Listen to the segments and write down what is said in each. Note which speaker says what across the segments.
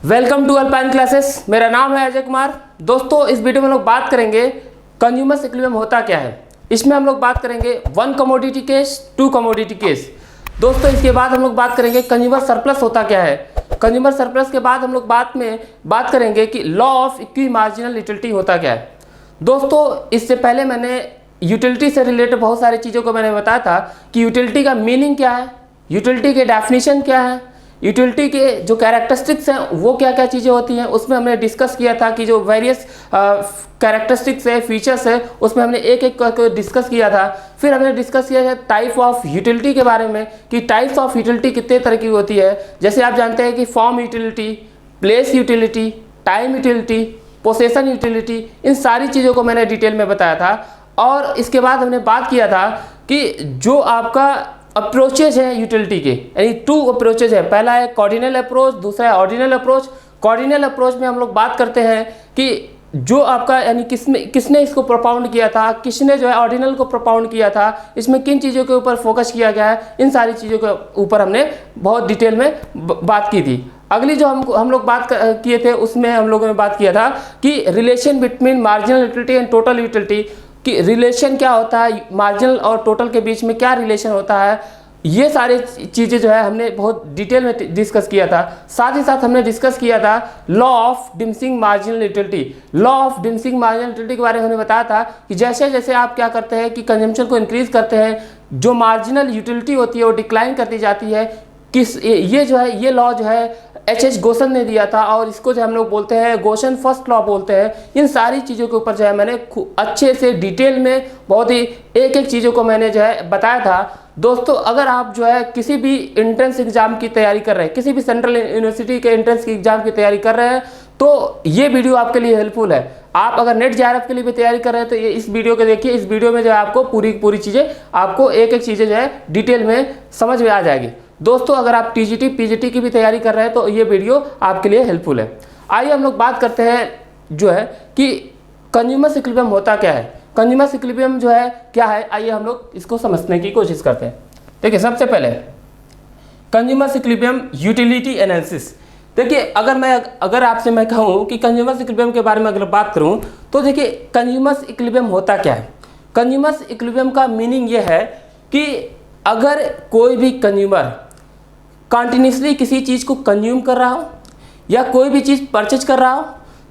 Speaker 1: Welcome to alpine classes. मेरा नाम है अजय कुमार। दोस्तों, इस वीडियो में हम लोग बात करेंगे कंज्यूमर इक्विलिब्रियम होता क्या है। इसमें हम लोग बात करेंगे one commodity case, two commodity case. दोस्तों, इसके बाद हम लोग बात करेंगे कंज्यूमर सरप्लस होता क्या है। कंज्यूमर सरप्लस के बाद हम लोग बात करेंगे कि law of equi marginal utility होता क्या है। दोस्तों, इससे पहले मैंने यूटिलिटी से रिलेटेड बहुत सारी चीज़ों को मैंने बताया था कि यूटिलिटी का मीनिंग क्या है, यूटिलिटी के डेफिनेशन क्या है, यूटिलिटी के जो कैरेक्टरिस्टिक्स हैं वो क्या क्या चीज़ें होती हैं। उसमें हमने डिस्कस किया था कि जो वेरियस कैरेक्टरिस्टिक्स है, फीचर्स है, उसमें हमने एक एक करके डिस्कस किया था। फिर हमने डिस्कस किया है टाइप ऑफ यूटिलिटी के बारे में कि टाइप्स ऑफ यूटिलिटी कितने तरह की होती है। जैसे आप जानते हैं कि form utility, place utility, time utility, possession utility, इन सारी चीज़ों को मैंने डिटेल में बताया था। और इसके बाद हमने बात किया था कि जो आपका अप्रोचेज है यूटिलिटी के, यानी टू अप्रोचेज है। पहला है कॉर्डिनल अप्रोच, दूसरा है ऑर्डिनल अप्रोच। कॉर्डिनल अप्रोच में हम लोग बात करते हैं कि जो आपका यानी किसने इसको प्रोपाउंड किया था, किसने जो है ऑर्डिनल को प्रोपाउंड किया था, इसमें किन चीज़ों के ऊपर फोकस किया गया है, इन सारी चीज़ों के ऊपर हमने बहुत डिटेल में बात की थी। अगली जो हम लोग बात किए थे उसमें हम लोगों ने बात किया था कि relation between marginal utility and total utility, कि रिलेशन क्या होता है, मार्जिनल और टोटल के बीच में क्या रिलेशन होता है। ये सारी चीज़ें जो है हमने बहुत डिटेल में डिस्कस किया था। साथ ही साथ हमने डिस्कस किया था law of diminishing marginal utility. Law of diminishing marginal utility के बारे में हमने बताया था कि जैसे जैसे आप क्या करते हैं कि कंजम्पशन को इंक्रीज करते हैं, जो मार्जिनल यूटिलिटी होती है वो डिक्लाइन करती जाती है। ये जो है ये लॉ जो है H.H. गोसन ने दिया था और इसको जो हम लोग बोलते हैं गोसन फर्स्ट लॉ बोलते हैं। इन सारी चीज़ों के ऊपर जो है मैंने अच्छे से डिटेल में बहुत ही एक एक चीज़ों को मैंने जो है बताया था। दोस्तों, अगर आप जो है किसी भी एंट्रेंस एग्जाम की तैयारी कर रहे हैं, किसी भी सेंट्रल यूनिवर्सिटी के एंट्रेंस की एग्जाम की तैयारी कर रहे हैं, तो ये वीडियो आपके लिए हेल्पफुल है। आप अगर नेट JRF के लिए भी तैयारी कर रहे हैं तो ये इस वीडियो को देखिए। इस वीडियो में जो है आपको पूरी चीज़ें, आपको एक एक चीज़ें जो है डिटेल में समझ में आ जाएगी। दोस्तों, अगर आप TGT PGT की भी तैयारी कर रहे हैं तो ये वीडियो आपके लिए हेल्पफुल है। आइए हम लोग बात करते हैं जो है कि कंज्यूमर इक्विलिब्रियम होता क्या है। कंज्यूमर इक्विलिब्रियम जो है क्या है, आइए हम लोग इसको समझने की कोशिश करते हैं। देखिए, सबसे पहले कंज्यूमर इक्विलिब्रियम यूटिलिटी एनालिसिस। देखिए, अगर आपसे मैं कहूँ कि कंज्यूमर इक्विलिब्रियम के बारे में अगर बात करूँ तो देखिए कंज्यूमर इक्विलिब्रियम होता क्या है। कंज्यूमर इक्विलिब्रियम का मीनिंग ये है कि अगर कोई भी कंज्यूमर कंटिन्यूसली किसी चीज़ को कंज्यूम कर रहा हो या कोई भी चीज़ परचेज कर रहा हो,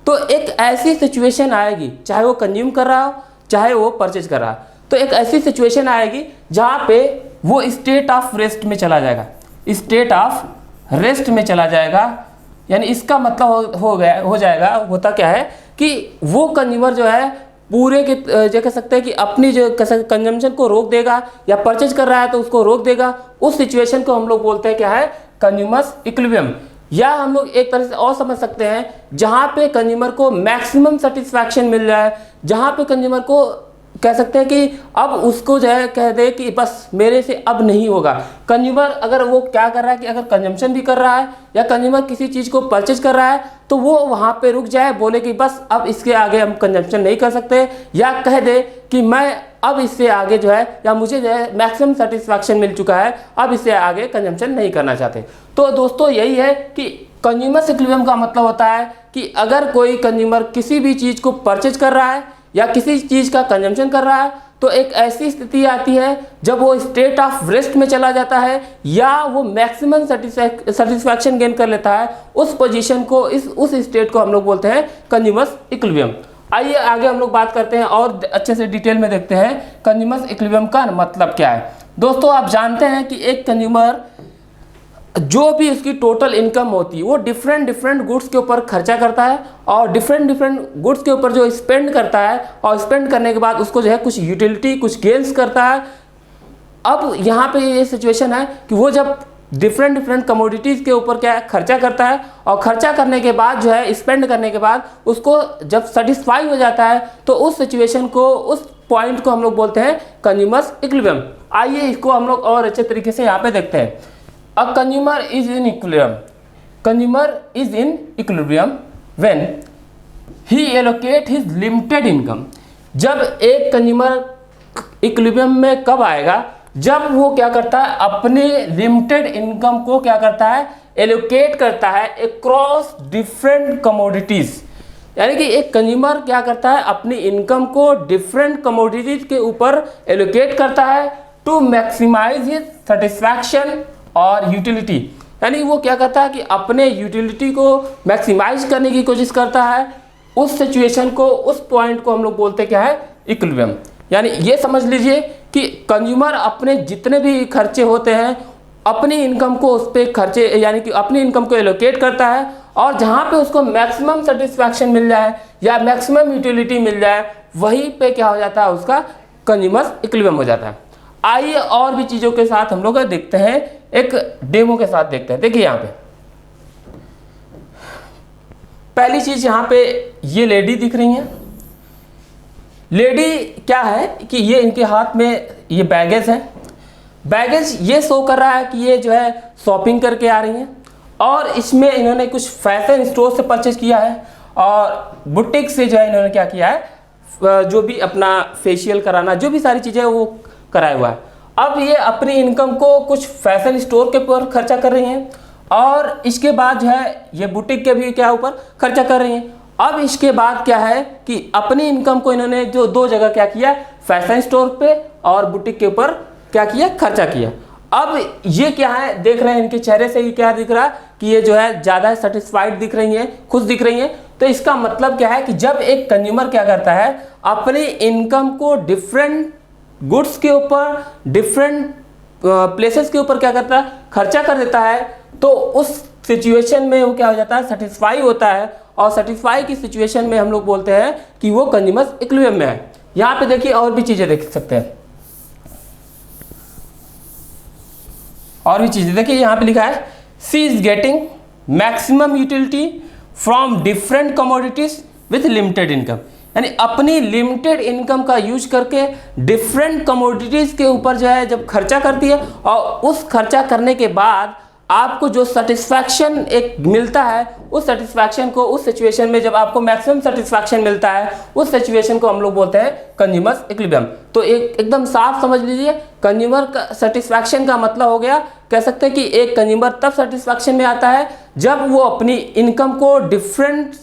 Speaker 1: तो एक ऐसी सिचुएशन आएगी, चाहे वो कंज्यूम कर रहा हो चाहे वो परचेज कर रहा हो, तो एक ऐसी सिचुएशन आएगी जहाँ पे वो स्टेट ऑफ रेस्ट में चला जाएगा। स्टेट ऑफ रेस्ट में चला जाएगा, यानी इसका मतलब हो जाएगा, होता क्या है कि वो कंज्यूमर जो है पूरे के जो कह सकते हैं कि अपनी जो कंजम्पशन को रोक देगा, या परचेज कर रहा है तो उसको रोक देगा। उस सिचुएशन को हम लोग बोलते हैं क्या है, कंज्यूमर इक्विलिब्रियम। या हम लोग एक तरह से और समझ सकते हैं जहाँ पे कंज्यूमर को मैक्सिमम सेटिस्फैक्शन मिल जाए, जहाँ पे कंज्यूमर को कह सकते हैं कि अब उसको जो है कह दे कि बस मेरे से अब नहीं होगा। कंज्यूमर अगर वो क्या कर रहा है कि अगर कंजम्पशन भी कर रहा है या कंज्यूमर किसी चीज़ को परचेज कर रहा है तो वो वहाँ पे रुक जाए, बोले कि बस अब इसके आगे हम कंजम्पशन नहीं कर सकते, या कह दे कि मैं अब इससे आगे जो है, या मुझे जो है मैक्सिमम सेटिस्फैक्शन मिल चुका है, अब इससे आगे कंजम्पशन नहीं करना चाहते। तो दोस्तों, यही है कि कंज्यूमर इक्विलिब्रियम का मतलब होता है कि अगर कोई कंज्यूमर किसी भी चीज़ को परचेज कर रहा है या किसी चीज़ का कंजम्पशन कर रहा है, तो एक ऐसी स्थिति आती है जब वो स्टेट ऑफ रेस्ट में चला जाता है या वो मैक्सिमम सेटिस्फैक्शन गेन कर लेता है। उस पोजीशन को, उस स्टेट को हम लोग बोलते हैं कंज्यूमर इक्विलिब्रियम। आइए आगे हम लोग बात करते हैं और अच्छे से डिटेल में देखते हैं कंज्यूमर इक्विलिब्रियम का मतलब क्या है। दोस्तों, आप जानते हैं कि एक कंज्यूमर जो भी उसकी टोटल इनकम होती है वो डिफरेंट गुड्स के ऊपर खर्चा करता है, और डिफरेंट गुड्स के ऊपर जो स्पेंड करता है, और स्पेंड करने के बाद उसको जो है कुछ यूटिलिटी, कुछ गेन्स करता है। अब यहाँ पे ये सिचुएशन है कि वो जब डिफरेंट कमोडिटीज़ के ऊपर क्या है खर्चा करता है, और खर्चा करने के बाद जो है स्पेंड करने के बाद उसको जब सेटिस्फाई हो जाता है तो उस सिचुएशन को, उस पॉइंट को हम लोग बोलते हैं कंज्यूमर इक्विलिब्रियम। आइए इसको हम लोग और अच्छे तरीके से यहाँ पे देखते हैं। A consumer is in equilibrium. Consumer is in equilibrium when he allocate his limited income. जब एक कंज्यूमर इक्विलिब्रियम में कब आएगा, जब वो क्या करता है, अपने लिमिटेड इनकम को क्या करता है, एलोकेट करता है अक्रॉस डिफरेंट कमोडिटीज। यानी कि एक कंज्यूमर क्या करता है, अपनी इनकम को डिफरेंट कमोडिटीज के ऊपर एलोकेट करता है टू मैक्सिमाइज हिज सेटिस्फैक्शन और यूटिलिटी। यानी वो क्या करता है कि अपने यूटिलिटी को मैक्सिमाइज करने की कोशिश करता है। उस सिचुएशन को, उस पॉइंट को हम लोग बोलते क्या है, इक्विलिब्रियम। यानी ये समझ लीजिए कि कंज्यूमर अपने जितने भी खर्चे होते हैं अपनी इनकम को उस पर खर्चे, यानी कि अपनी इनकम को एलोकेट करता है, और जहाँ पे उसको मैक्सिमम सेटिस्फैक्शन मिल जाए या मैक्सिमम यूटिलिटी मिल जाए वहीं पे क्या हो जाता है, उसका कंज्यूमर इक्विलिब्रियम हो जाता है। आइए और भी चीज़ों के साथ हम लोग देखते हैं, एक डेमो के साथ देखते हैं। देखिए यहाँ पे पहली चीज, यहाँ पे ये लेडी दिख रही है। लेडी क्या है कि ये इनके हाथ में ये बैगेज है। बैगेज ये शो कर रहा है कि ये जो है शॉपिंग करके आ रही हैं, और इसमें इन्होंने कुछ फैशन स्टोर से परचेज किया है और बुटीक से जो है इन्होंने क्या किया है, जो भी अपना फेशियल कराना, जो भी सारी चीज़ें वो कराया हुआ है। अब ये अपनी इनकम को कुछ फैशन स्टोर के ऊपर खर्चा कर रही हैं, और इसके बाद जो है ये बुटीक के भी क्या ऊपर खर्चा कर रही हैं। अब इसके बाद क्या है कि अपनी इनकम को इन्होंने जो दो जगह क्या किया, फैशन स्टोर पे और बुटीक के ऊपर क्या किया, खर्चा किया। अब ये क्या है, देख रहे हैं इनके चेहरे से ये क्या दिख रहा है कि ये जो है ज़्यादा सेटिस्फाइड दिख रही हैं, खुश दिख रही हैं। तो इसका मतलब क्या है कि जब एक कंज्यूमर क्या करता है, अपनी इनकम को डिफरेंट गुड्स के ऊपर, डिफरेंट प्लेसेस के ऊपर क्या करता है, खर्चा कर देता है, तो उस सिचुएशन में वो क्या हो जाता है, सेटिस्फाई होता है। और सेटिस्फाई की सिचुएशन में हम लोग बोलते हैं कि वो कंज्यूमर इक्विलिब्रियम में है। यहाँ पे देखिए और भी चीज़ें देख सकते हैं, और भी चीज़ें देखिए। यहाँ पे लिखा है C is getting maximum utility from different commodities with limited income. यानी अपनी लिमिटेड इनकम का यूज करके डिफरेंट कमोडिटीज के ऊपर जो है जब खर्चा करती है, और उस खर्चा करने के बाद आपको जो सेटिस्फैक्शन एक मिलता है, उस सेटिस्फैक्शन को, उस सिचुएशन में जब आपको मैक्सिमम सेटिस्फैक्शन मिलता है, उस सिचुएशन को हम लोग बोलते हैं कंज्यूमर इक्विलिब्रियम। तो एकदम साफ समझ लीजिए, कंज्यूमर का सेटिस्फैक्शन का मतलब हो गया, कह सकते हैं कि एक कंज्यूमर तब सेटिस्फैक्शन में आता है जब वो अपनी इनकम को डिफरेंट,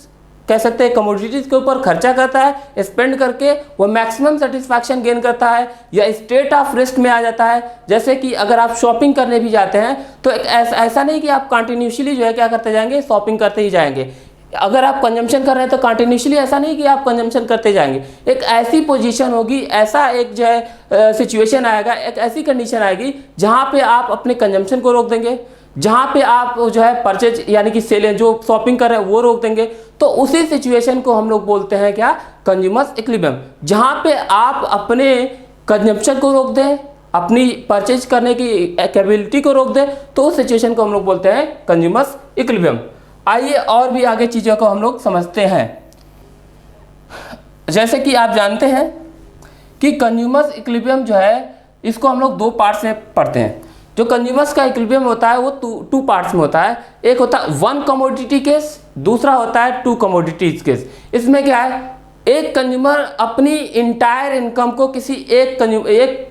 Speaker 1: कह सकते हैं, कमोडिटीज़ के ऊपर खर्चा करता है, स्पेंड करके वो मैक्सिमम सेटिस्फैक्शन गेन करता है, या स्टेट ऑफ रेस्ट में आ जाता है। जैसे कि अगर आप शॉपिंग करने भी जाते हैं तो एक ऐसा नहीं कि आप कंटिन्यूसली जो है क्या करते जाएंगे, शॉपिंग करते ही जाएंगे। अगर आप कंजम्पशन कर रहे हैं तो कंटिन्यूसली ऐसा नहीं कि आप कंजम्पशन करते जाएंगे। एक ऐसी पोजीशन होगी, ऐसा एक जो है सिचुएशन आएगा, एक ऐसी कंडीशन आएगी जहाँ पे आप अपने कंजम्पशन को रोक देंगे, जहाँ पे आप जो है परचेज यानी कि सेल, जो शॉपिंग कर रहे हैं वो रोक देंगे। तो उसी सिचुएशन को हम लोग बोलते हैं क्या, कंज्यूमर इक्विलिब्रियम। जहाँ पे आप अपने कंजम्पशन को रोक दें, अपनी परचेज करने की कैपेबिलिटी को रोक दें, तो उस सिचुएशन को हम लोग बोलते हैं कंज्यूमर इक्विलिब्रियम। आइए और भी आगे चीज़ों को हम लोग समझते हैं। जैसे कि आप जानते हैं कि कंज्यूमर इक्विलिब्रियम जो है, इसको हम लोग दो पार्ट्स में पढ़ते हैं। जो कंज्यूमर्स का इक्विलिब्रियम होता है वो टू पार्ट्स में होता है। एक होता है वन कमोडिटी केस, दूसरा होता है टू कमोडिटीज केस। इसमें क्या है, एक कंज्यूमर अपनी इंटायर इनकम को किसी एक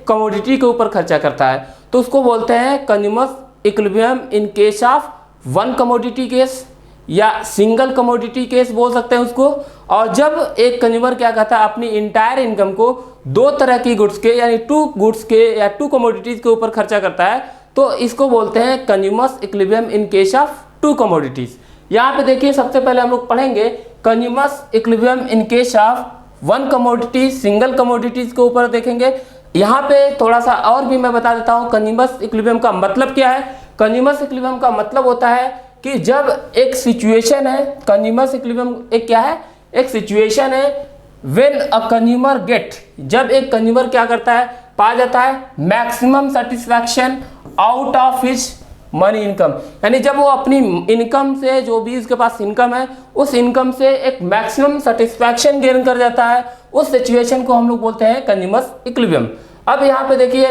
Speaker 1: कमोडिटी के ऊपर खर्चा करता है, तो उसको बोलते हैं consumer equilibrium in case of one commodity case, या सिंगल कमोडिटी केस बोल सकते हैं उसको। और जब एक कंज्यूमर क्या करता है, अपनी इंटायर इनकम को दो तरह की गुड्स के, यानी टू गुड्स के या टू कमोडिटीज के ऊपर खर्चा करता है, तो इसको बोलते हैं consumer equilibrium in case of to commodities. यहाँ पे देखिए सबसे पहले हम लोग पढ़ेंगे consumer equilibrium in case of one commodity, single commodities के ऊपर देखेंगे। यहाँ पे थोड़ा सा और भी मैं बता देता हूँ कंज्यूमर इक्विलिब्रियम का मतलब क्या है। कंज्यूमर इक्विलिब्रियम का मतलब होता है कि जब एक सिचुएशन है, कंज्यूमर इक्विलिब्रियम एक क्या है, एक सिचुएशन है व्हेन अ कंज्यूमर गेट, जब एक कंज्यूमर क्या करता है, पा जाता है maximum satisfaction out of his money income. यानी जब वो अपनी इनकम से, जो भी उसके पास इनकम है, उस इनकम से एक मैक्सिमम सेटिस्फैक्शन गेन कर जाता है, उस सिचुएशन को हम लोग बोलते हैं कंज्यूमर इक्विलिब्रियम। अब यहाँ पे देखिए,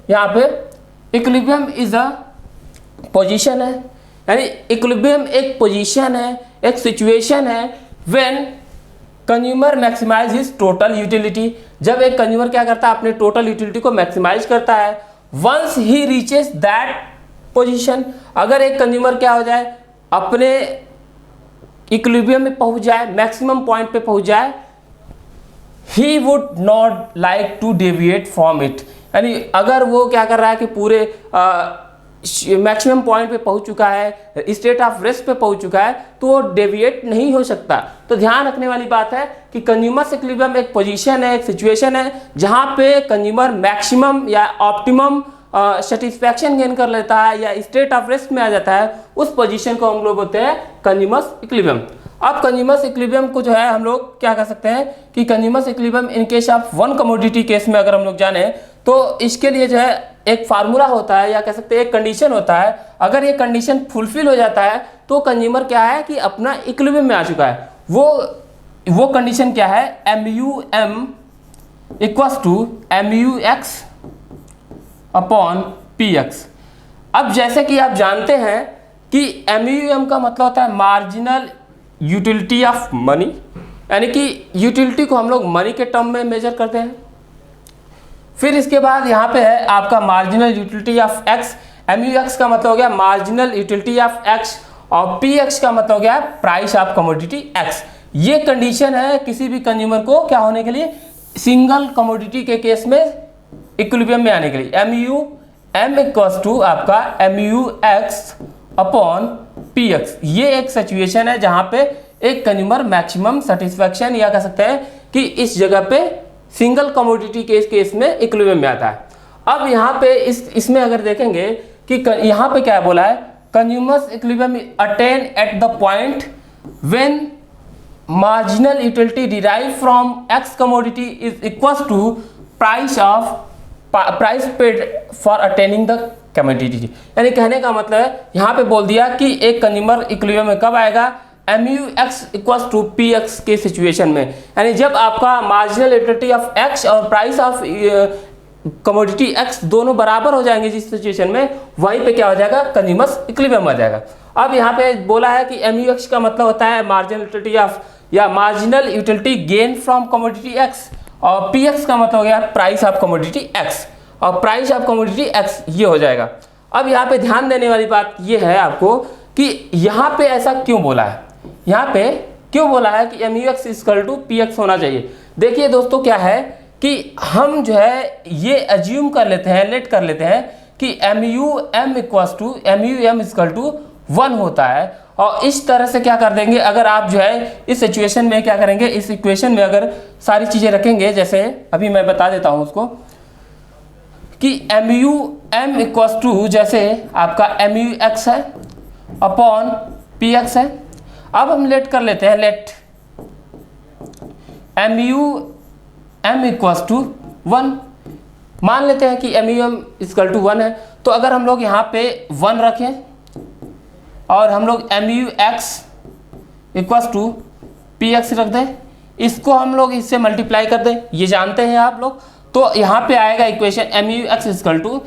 Speaker 1: यहाँ पे इक्विलिब्रियम इज अ पोजीशन है, यानी इक्विलिब्रियम एक पोजीशन है, एक सिचुएशन है when consumer maximize his total utility. जब एक कंज्यूमर क्या करता है, अपने टोटल यूटिलिटी को मैक्सिमाइज करता है। Once he reaches that position. अगर एक कंज्यूमर क्या हो जाए, अपने इक्विलिब्रियम में पहुंच जाए, मैक्सिमम पॉइंट पे पहुंच जाए, he would not like to deviate from it, यानी अगर वो क्या कर रहा है कि पूरे मैक्सिमम पॉइंट पे पहुंच चुका है, स्टेट ऑफ रेस्ट पे पहुंच चुका है, तो वो डेविएट नहीं हो सकता। तो ध्यान रखने वाली बात है कि कंज्यूमर इक्विलिब्रियम एक पोजीशन है, एक सिचुएशन है जहां पे कंज्यूमर मैक्सिमम या ऑप्टिमम सेटिस्फैक्शन गेन कर लेता है या स्टेट ऑफ रेस्ट में आ जाता है, उस पोजीशन को हम लोग बोलते हैं कंज्यूमर इक्विलिब्रियम। अब कंज्यूमर इक्विलिब्रियम को जो है हम लोग क्या कर सकते हैं कि consumer equilibrium in case of one commodity case में अगर हम लोग जाने तो इसके लिए जो है एक फार्मूला होता है या कह सकते हैं एक कंडीशन होता है। अगर ये कंडीशन फुलफिल हो जाता है तो कंज्यूमर क्या है कि अपना इक्विलिब्रियम में आ चुका है। वो कंडीशन क्या है, MUM equals to MUX upon PX। अब जैसे कि आप जानते हैं कि MUM का मतलब होता है मार्जिनल यूटिलिटी ऑफ मनी, यानी कि यूटिलिटी को हम लोग मनी के टर्म में मेजर करते हैं। फिर इसके बाद यहाँ पे है आपका marginal utility of x. MUX का मतलब हो गया मार्जिनल यूटिलिटी ऑफ एक्स और PX का मतलब हो गया प्राइस ऑफ कमोडिटी एक्स। ये कंडीशन है किसी भी कंज्यूमर को क्या होने के लिए, सिंगल कमोडिटी के केस में इक्विलिब्रियम में आने के लिए। MUM इक्वल्स टू आपका MUX अपॉन PX। ये एक सिचुएशन है जहां पे एक कंज्यूमर मैक्सिमम सेटिस्फैक्शन या कह सकते हैं कि इस जगह पे सिंगल कमोडिटी के केस में इक्विलिब्रियम में आता है। अब यहाँ पे इसमें अगर देखेंगे कि यहाँ पे क्या बोला है, consumer's equilibrium attain at the point when marginal utility derive from X commodity is equals to price paid for attaining the commodity. यानी कहने का मतलब है यहाँ पे बोल दिया कि एक कंज्यूमर इक्विलिब्रियम में कब आएगा, MUX इक्वल्स टू PX के सिचुएशन में, यानी जब आपका मार्जिनल यूटिलिटी ऑफ X और प्राइस ऑफ कमोडिटी X दोनों बराबर हो जाएंगे जिस सिचुएशन में, वहीं पे क्या हो जाएगा, कंज्यूमर इक्विलिब्रियम आ जाएगा। अब यहाँ पे बोला है कि MUX का मतलब होता है मार्जिनल यूटिलिटी ऑफ या marginal utility gain from commodity X और PX का मतलब हो गया प्राइस ऑफ कमोडिटी X और प्राइस ऑफ कमोडिटी X ये हो जाएगा। अब यहाँ पे ध्यान देने वाली बात ये है आपको कि यहाँ पे ऐसा क्यों बोला है, यहाँ पे क्यों बोला है कि MUX इक्वल टू PX होना चाहिए। देखिए दोस्तों क्या है कि हम जो है ये एज्यूम कर लेते हैं, लेट कर लेते हैं कि MUM इक्वल टू 1 होता है और इस तरह से क्या कर देंगे, अगर आप जो है इस सिचुएशन में क्या करेंगे, इस इक्वेशन में अगर सारी चीज़ें रखेंगे, जैसे अभी मैं बता देता हूँ उसको कि MUM इक्वल टू जैसे आपका MUX है अपॉन PX है। अब हम लेट कर लेते हैं, लेट MUM इक्वल्स टू 1 मान लेते हैं कि MUM इक्वल टू 1 है। तो अगर हम लोग यहाँ पे 1 रखें और हम लोग MUX इक्वल्स टू PX रख दें, इसको हम लोग इससे मल्टीप्लाई कर दें, ये जानते हैं आप लोग, तो यहाँ पे आएगा equation PX equal to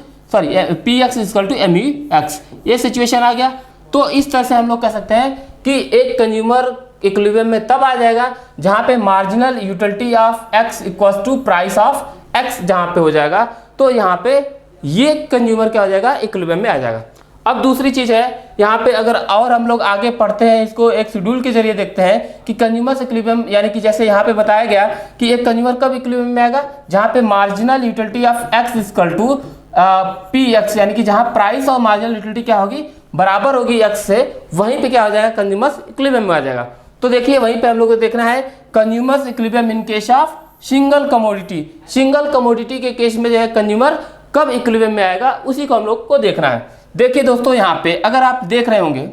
Speaker 1: MUX। ये सिचुएशन आ गया। तो इस तरह से हम लोग कह सकते हैं कि एक कंज्यूमर इक्विलिब्रियम में तब आ जाएगा जहां पे marginal utility of X equals to price of X जहां पे हो जाएगा, तो यहाँ पे ये कंज्यूमर क्या हो जाएगा, इक्विलिब्रियम में आ जाएगा। अब दूसरी चीज़ है यहाँ पे अगर और हम लोग आगे पढ़ते हैं, इसको एक शेड्यूल के जरिए देखते हैं कि कंज्यूमर इक्विलिब्रियम, यानी कि जैसे यहाँ पे बताया गया कि एक कंज्यूमर कब इक्विलिब्रियम में आएगा, जहाँ पे marginal utility of X equal to PX, यानी कि जहाँ प्राइस और मार्जिनल यूटिलिटी क्या होगी, बराबर होगी X से, वहीं पे क्या हो जाएगा, कंज्यूमर इक्विलिब्रियम में आ जाएगा। तो देखिए वहीं पे हम लोग को देखना है consumer equilibrium in case of single commodity. Single commodity के केस में जो है कंज्यूमर कब इक्विलिब्रियम में आएगा, उसी को हम लोग को देखना है। देखिए दोस्तों यहाँ पे अगर आप देख रहे होंगे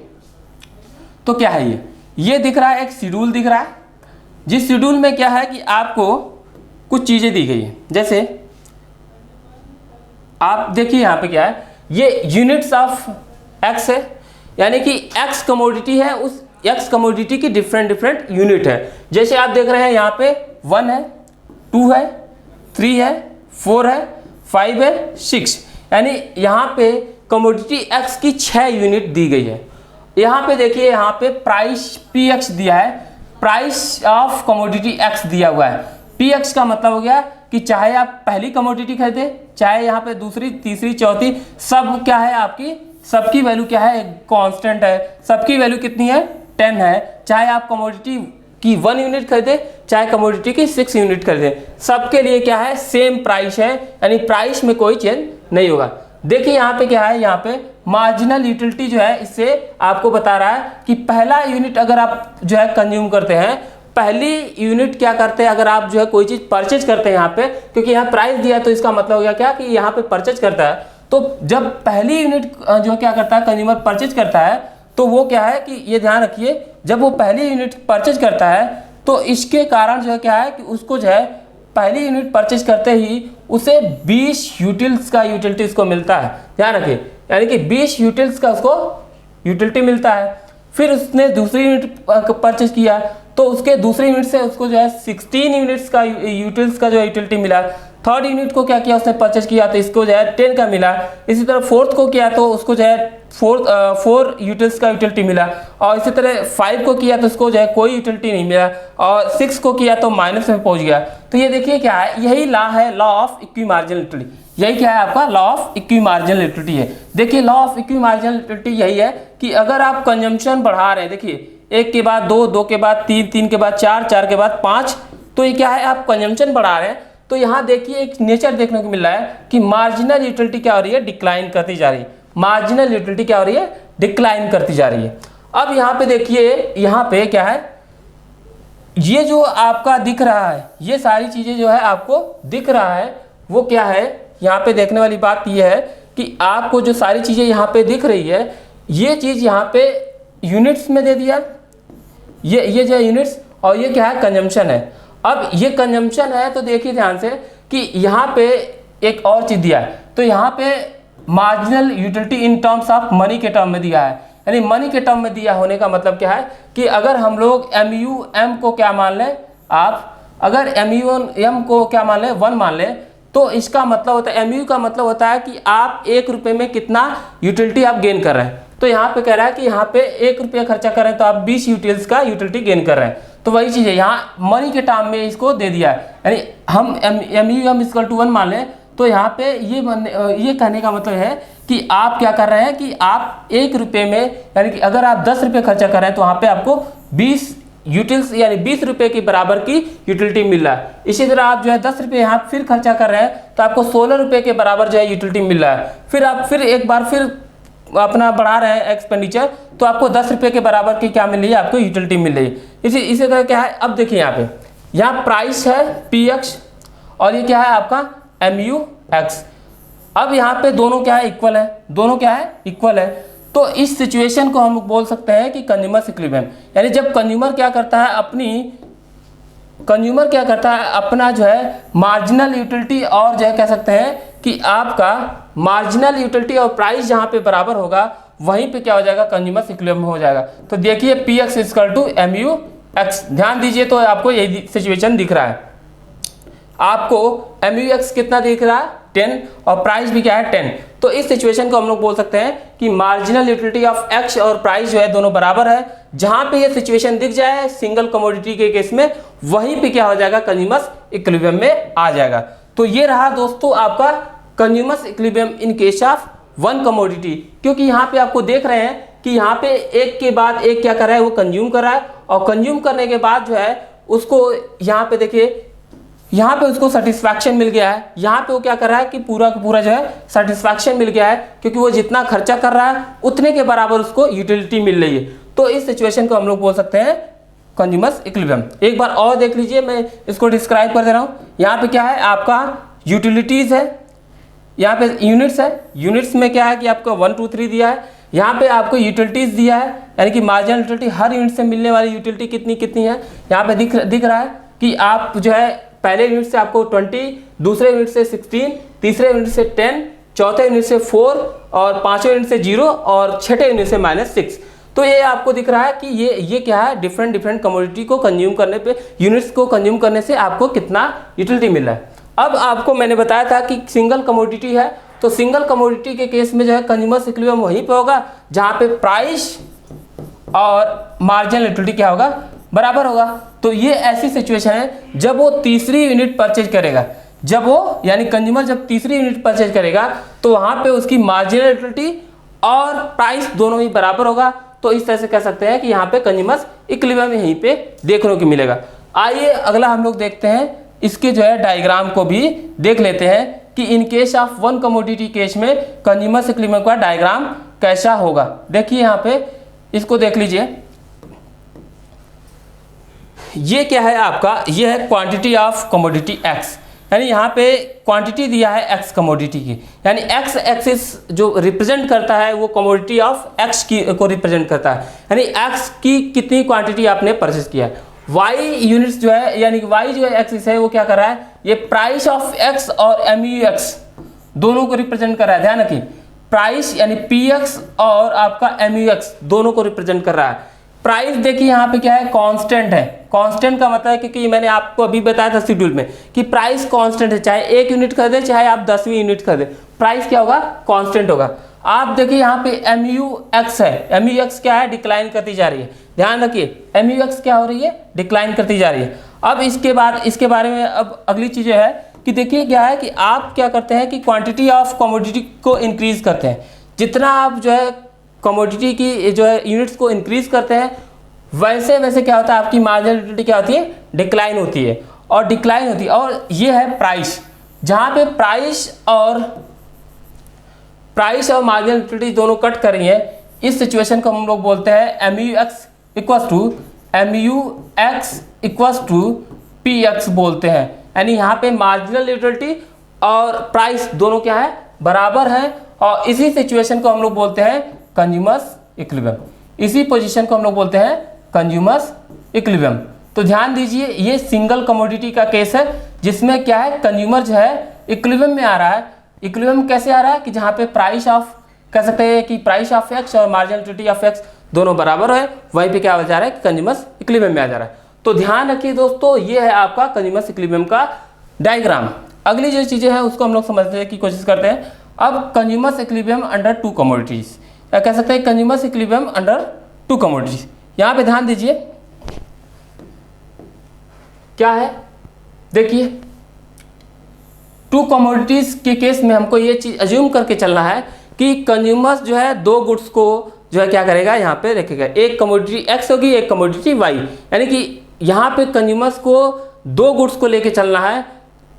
Speaker 1: तो क्या है, ये दिख रहा है, एक शेड्यूल दिख रहा है, जिस शेड्यूल में क्या है कि आपको कुछ चीज़ें दी गई है। जैसे आप देखिए यहाँ पे क्या है, ये यूनिट्स ऑफ X है, यानी कि X कमोडिटी है, उस X कमोडिटी की डिफरेंट यूनिट है। जैसे आप देख रहे हैं यहाँ पे 1 है, 2 है, 3 है, 4 है, 5 है, 6, यानी यहाँ पे कमोडिटी X की 6 यूनिट दी गई है। यहाँ पे देखिए यहाँ पे प्राइस PX दिया है, प्राइस ऑफ कमोडिटी X दिया हुआ है। PX का मतलब हो गया कि चाहे आप पहली कमोडिटी खरीदे, चाहे यहाँ पे दूसरी, तीसरी, चौथी, सब क्या है आपकी सबकी वैल्यू क्या है, कांस्टेंट है, सबकी वैल्यू कितनी है 10 है, चाहे आप कमोडिटी की 1 यूनिट खरीदे चाहे कमोडिटी की 6 यूनिट खरीदे, सबके लिए क्या है सेम प्राइस है, यानी प्राइस में कोई चेंज नहीं होगा। देखिए यहाँ पे क्या है, यहाँ पे मार्जिनल यूटिलिटी जो है इससे आपको बता रहा है कि पहला यूनिट अगर आप जो है कंज्यूम करते हैं, पहली यूनिट क्या करते हैं, अगर आप जो है कोई चीज़ परचेज करते हैं यहाँ पे, क्योंकि यहाँ प्राइस दिया है तो इसका मतलब हो गया क्या कि यहाँ पे परचेज करता है, तो जब पहली यूनिट जो क्या करता है कंज्यूमर परचेज करता है, तो वो क्या है कि ये ध्यान रखिए, जब वो पहली यूनिट परचेज करता है तो इसके कारण जो है क्या है कि उसको जो है पहली यूनिट परचेज करते ही उसे 20 यूटिल्स का यूटिलिटी उसको मिलता है, ध्यान रखिए, यानी कि 20 यूटिल्स का उसको यूटिलिटी मिलता है। फिर उसने दूसरी यूनिट परचेज किया तो उसके दूसरी यूनिट से उसको जो है 16 यूनिट्स का यूटिल्स का जो यूटिलिटी मिला। थर्ड यूनिट को क्या किया उसने परचेज किया तो इसको जो है 10 का मिला। इसी तरह फोर्थ को किया तो उसको जो है 4 यूटिल्स का यूटिलिटी मिला, और इसी तरह 5 को किया तो उसको जो है कोई यूटिलिटी नहीं मिला, और 6 को किया तो माइनस में पहुंच गया। तो ये देखिए क्या है, यही लॉ है, law of equi marginal utility. यही क्या है आपका law of equi marginal utility है। देखिए law of equi marginal utility यही है कि अगर आप कंजम्पशन बढ़ा रहे हैं, देखिए 1 के बाद 2, 2 के बाद 3, 3 के बाद 4, 4 के बाद 5, तो ये क्या है आप कंजम्पशन बढ़ा रहे हैं। तो यहाँ देखिए एक नेचर देखने को मिल रहा है कि मार्जिनल यूटिलिटी क्या हो रही है, डिक्लाइन करती जा रही है। मार्जिनल यूटिलिटी क्या हो रही है, डिक्लाइन करती जा रही है। अब यहाँ पे देखिए, यहाँ पे क्या है, ये जो आपका दिख रहा है, ये सारी चीज़ें जो है आपको दिख रहा है, वो क्या है, यहाँ पे देखने वाली बात ये है कि आपको जो सारी चीज़ें यहाँ पे दिख रही है, ये चीज़ यहाँ पे यूनिट्स में दे दिया, ये जो यूनिट्स, और ये क्या है कंजम्पशन है। अब ये कंजम्पशन है तो देखिए ध्यान से कि यहाँ पे एक और चीज़ दिया है, तो यहाँ पे marginal utility in terms of money के टर्म में दिया है, यानी मनी के टर्म में दिया होने का मतलब क्या है कि अगर हम लोग MUM को क्या मान लें, आप अगर MUM को क्या मान लें 1 मान लें, तो इसका मतलब होता है, MU का मतलब होता है कि आप 1 रुपये में कितना यूटिलिटी आप गेन कर रहे हैं। तो यहाँ पे कह रहा है कि यहाँ पे 1 रुपया खर्चा कर रहे हैं तो आप 20 यूटिल्स का यूटिलिटी गेन कर रहे हैं। तो वही चीज़ है, यहाँ मनी के टर्म में इसको दे दिया है, यानी हम MUM = 1 मान लें, तो यहाँ पे ये कहने का मतलब है कि आप क्या कर रहे हैं कि आप 1 रुपये में, यानी कि अगर आप 10 रुपये खर्चा कर रहे हैं तो वहाँ पे आपको 20 यूटिल्स यानी 20 रुपये के बराबर की यूटिलिटी मिल रहा है। इसी तरह आप जो है 10 रुपये यहाँ फिर खर्चा कर रहे हैं तो आपको 16 रुपये के बराबर जो है यूटिलिटी मिल रहा है। फिर आप फिर एक बार फिर अपना बढ़ा रहे हैं एक्सपेंडिचर, तो आपको 10 रुपये के बराबर की क्या मिल रही है, आपको यूटिलिटी मिल रही है। इसी तरह क्या है, अब देखिए यहाँ पे, यहाँ प्राइस है PX और ये क्या है आपका MUX। अब यहाँ पे दोनों क्या है, इक्वल है, दोनों क्या है, इक्वल है। तो इस सिचुएशन को हम बोल सकते हैं कि कंज्यूमर इक्विलिब्रियम, यानी जब कंज्यूमर क्या करता है अपना जो है मार्जिनल यूटिलिटी, और जो है कह सकते हैं कि आपका मार्जिनल यूटिलिटी और प्राइस जहाँ पे बराबर होगा वहीं पे क्या हो जाएगा, कंज्यूमर इक्विलिब्रियम हो जाएगा। तो देखिए PX = MUX, ध्यान दीजिए तो आपको यही सिचुएशन दिख रहा है। आपको MUX कितना दिख रहा है, 10, और प्राइस भी क्या है 10। तो इस सिचुएशन को हम लोग बोल सकते हैं कि मार्जिनल यूटिलिटी ऑफ X और प्राइस जो है दोनों बराबर है। जहां पे ये सिचुएशन दिख जाए सिंगल कमोडिटी के केस में, वहीं पे क्या हो जाएगा, कंज्यूमर इक्विलिब्रियम में आ जाएगा। तो ये रहा दोस्तों आपका consumer equilibrium in case of 1 commodity, क्योंकि यहाँ पे आपको देख रहे हैं कि यहाँ पे एक के बाद एक क्या कर रहा है, वो कंज्यूम कर रहा है, और कंज्यूम करने के बाद जो है उसको यहाँ पे देखिए, यहाँ पे उसको सेटिस्फैक्शन मिल गया है। यहाँ पे वो क्या कर रहा है कि पूरा का पूरा जो है सेटिस्फैक्शन मिल गया है, क्योंकि वो जितना खर्चा कर रहा है उतने के बराबर उसको यूटिलिटी मिल रही है। तो इस सिचुएशन को हम लोग बोल सकते हैं कंज्यूमर इक्विलिब्रियम। एक बार और देख लीजिए, मैं इसको डिस्क्राइब कर दे रहा हूँ। यहाँ पे क्या है आपका यूटिलिटीज़ है, यहाँ पे यूनिट्स है, यूनिट्स में क्या है कि आपको 1 2 3 दिया है। यहाँ पे आपको यूटिलिटीज़ दिया है, यानी कि मार्जिनल यूटिलिटी, हर यूनिट से मिलने वाली यूटिलिटी कितनी कितनी है। यहाँ पे दिख रहा है कि आप जो है पहले यूनिट से आपको 20, दूसरे यूनिट से 16, तीसरे यूनिट से 10, चौथे यूनिट से 4, और पाँचवें यूनिट से 0, और छठे यूनिट से -6। तो ये आपको दिख रहा है कि ये क्या है, डिफरेंट कमोडिटी को कंज्यूम करने पे, यूनिट्स को कंज्यूम करने से आपको कितना यूटिलिटी मिल रहा है। अब आपको मैंने बताया था कि सिंगल कमोडिटी है, तो सिंगल कमोडिटी के केस में जो है कंज्यूमर इक्विलिब्रियम वहीं पे होगा जहाँ पे प्राइस और मार्जिनल यूटिलिटी क्या होगा, बराबर होगा। तो ये ऐसी सिचुएशन है जब वो तीसरी यूनिट परचेज करेगा, जब वो यानी कंज्यूमर जब तीसरी यूनिट परचेज करेगा तो वहाँ पे उसकी मार्जिनल यूटिलिटी और प्राइस दोनों ही बराबर होगा, तो इस तरह से कह सकते हैं कि यहाँ पे कंज्यूमर्स इक्विलिब्रियम यहीं पे देखने को मिलेगा। आइए अगला हम लोग देखते हैं, इसके जो है डायग्राम को भी देख लेते हैं कि इन case of one commodity case में कंज्यूमर्स इक्विलिब्रियम का डायग्राम कैसा होगा। देखिए यहाँ पे इसको देख लीजिए, ये क्या है आपका, ये है क्वांटिटी ऑफ कमोडिटी एक्स, यानी यहाँ पे क्वांटिटी दिया है एक्स कमोडिटी की, यानी एक्स एक्सिस जो रिप्रेजेंट करता है वो कमोडिटी ऑफ एक्स की को रिप्रेजेंट करता है, यानी एक्स की कितनी क्वांटिटी आपने परचेज किया है। वाई यूनिट्स जो है, यानी कि वाई जो है एक्सिस है वो क्या कर रहा है, ये प्राइस ऑफ एक्स और एमयू एक्स दोनों को रिप्रेजेंट कर रहा है। ध्यान रखिए, प्राइस यानी पी एक्स और आपका एमयू एक्स दोनों को रिप्रेजेंट कर रहा है। प्राइस देखिए यहाँ पे क्या है, कांस्टेंट है। कांस्टेंट का मतलब है क्योंकि मैंने आपको अभी बताया था शेड्यूल में कि प्राइस कांस्टेंट है, चाहे 1 यूनिट खरीदे चाहे आप 10वीं यूनिट खरीदे, प्राइस क्या होगा, कांस्टेंट होगा। आप देखिए यहाँ पे एमयू एक्स है, एमयू एक्स क्या है, डिक्लाइन करती जा रही है। ध्यान रखिए एमयू एक्स क्या हो रही है, डिक्लाइन करती जा रही है। अब इसके बारे में अब अगली चीज़ है कि देखिए क्या है कि आप क्या करते हैं कि क्वांटिटी ऑफ कमोडिटी को इंक्रीज करते हैं। जितना आप जो है कमोडिटी की जो है यूनिट्स को इंक्रीज करते हैं, वैसे वैसे क्या होता है, आपकी मार्जिनल यूटिलिटी क्या होती है, डिक्लाइन होती है और डिक्लाइन होती है। और ये है प्राइस, जहाँ पे प्राइस और मार्जिनल यूटिलिटी दोनों कट कर रही है, इस सिचुएशन को हम लोग बोलते हैं MU X equals to P X बोलते हैं। यानी यहाँ पे मार्जिनल यूटिलिटी और प्राइस दोनों क्या है, बराबर है, और इसी सिचुएशन को हम लोग बोलते हैं कंज्यूमर्स इक्विलिब्रियम। इसी पोजीशन को हम लोग बोलते हैं कंज्यूमर्स इक्विलिब्रियम। तो ध्यान दीजिए, ये सिंगल कमोडिटी का केस है जिसमें क्या है, कंज्यूमर जो है इक्विलिब्रियम में आ रहा है। इक्विलिब्रियम कैसे आ रहा है कि जहाँ पे प्राइस ऑफ, कह सकते हैं कि प्राइस ऑफ एक्स और मार्जिनल यूटिलिटी ऑफ एक्स दोनों बराबर है, वहीं पे क्या हो जा रहा है कि कंज्यूमर्स इक्विलिब्रियम में आ जा रहा है। तो ध्यान रखिए दोस्तों, ये है आपका कंज्यूमर्स इक्विलिब्रियम का डायग्राम। अगली जो चीज़ें हैं उसको हम लोग समझने की कोशिश करते हैं। अब consumers equilibrium under to commodities, या कह सकते हैं consumers equilibrium under to commodities. यहाँ पे ध्यान दीजिए क्या है, देखिए टू कमोडिटीज के केस में हमको ये चीज अज्यूम करके चलना है कि कंज्यूमर्स जो है दो गुड्स को जो है क्या करेगा, यहाँ पे रखेगा। एक कमोडिटी एक्स होगी, एक कमोडिटी वाई, यानी कि यहाँ पे कंज्यूमर्स को दो गुड्स को लेके चलना है।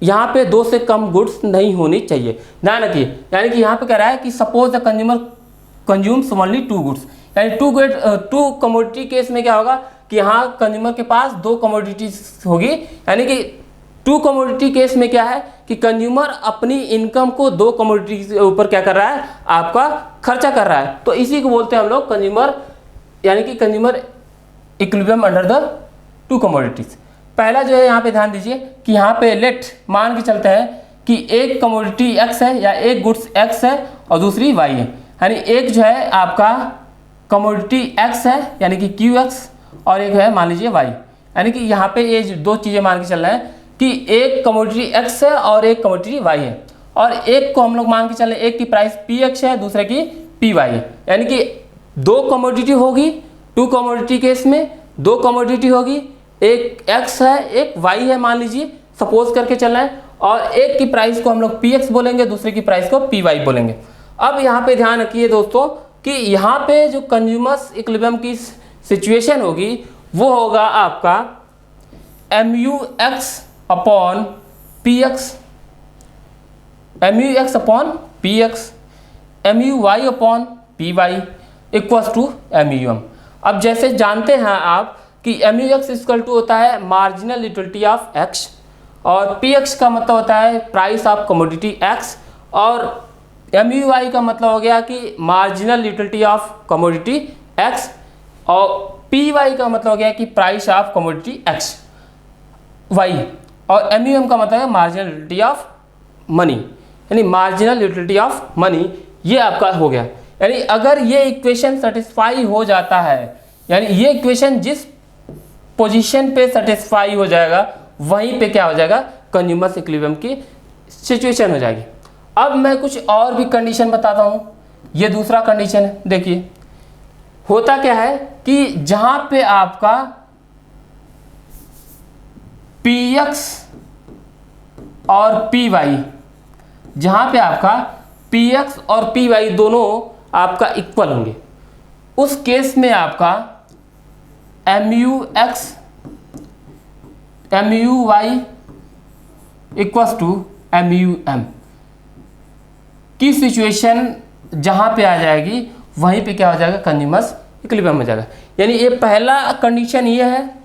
Speaker 1: यहाँ पे दो से कम गुड्स नहीं होनी चाहिए, ध्यान रखिए। यानी कि यहाँ पे कह रहा है कि suppose the consumer consumes only two goods, यानी टू कमोडिटी केस में क्या होगा कि यहाँ कंज्यूमर के पास दो कमोडिटीज होगी। यानी कि टू कमोडिटी केस में क्या है कि कंज्यूमर अपनी इनकम को दो कमोडिटी के ऊपर क्या कर रहा है, आपका खर्चा कर रहा है। तो इसी को बोलते हैं हम लोग कंज्यूमर, यानी कि consumer equilibrium under the two commodities. पहला जो है यहाँ पे ध्यान दीजिए कि यहाँ पे लेट मान के चलते हैं कि एक कमोडिटी एक्स है या एक गुड्स एक्स है और दूसरी वाई है। यानी एक जो है आपका कमोडिटी एक्स है यानी कि क्यू एक्स, और एक है मान लीजिए वाई। यानी कि यहाँ पे ये दो चीज़ें मान के चल रहे हैं कि एक कमोडिटी एक्स है और एक कमोडिटी वाई है, और एक को हम लोग मान के चल रहे हैं एक की प्राइस पी एक्स है, दूसरे की पी वाई है। यानी कि दो कमोडिटी होगी, टू कमोडिटी केस में दो कमोडिटी होगी, एक एक्स है एक वाई है मान लीजिए, सपोज करके चल रहे हैं, और एक की प्राइस को हम लोग पी एक्स बोलेंगे, दूसरे की प्राइस को पी वाई बोलेंगे। अब यहाँ पे ध्यान रखिए दोस्तों कि यहाँ पे जो कंज्यूमर्स इक्विलिब्रियम की सिचुएशन होगी वो होगा आपका MU X upon P X, MU X upon P X, MU Y upon P Y equals to MU M. अब जैसे जानते हैं आप कि एमयू एक्स इक्वल टू होता है मार्जिनल यूटिलिटी ऑफ एक्स, और पी एक्स का मतलब होता है प्राइस ऑफ कमोडिटी एक्स, और एमयू वाई का मतलब हो गया कि marginal utility of commodity X, और पी वाई का मतलब हो गया कि price of commodity X Y, और एमयू एम का मतलब है मार्जिनल यूटिलिटी ऑफ मनी, यानी मार्जिनल यूटिलिटी ऑफ मनी। ये आपका हो गया। यानी अगर ये इक्वेशन सेटिस्फाई हो जाता है, यानी ये इक्वेशन जिस पोजीशन पे सेटिस्फाई हो जाएगा वहीं पे क्या हो जाएगा, कंज्यूमर्स इक्विलिब्रियम की सिचुएशन हो जाएगी। अब मैं कुछ और भी कंडीशन बताता हूँ। ये दूसरा कंडीशन है, देखिए होता क्या है कि जहाँ पे आपका पी एक्स और पी वाई, जहाँ पे आपका पी एक्स और पी वाई दोनों आपका इक्वल होंगे, उस केस में आपका MUX MUY equals to MUM की सिचुएशन जहाँ पे आ जाएगी वहीं पे क्या हो जाएगा, कंज्यूमर्स इक्विलिब्रियम हो जाएगा। यानी ये पहला कंडीशन ये है,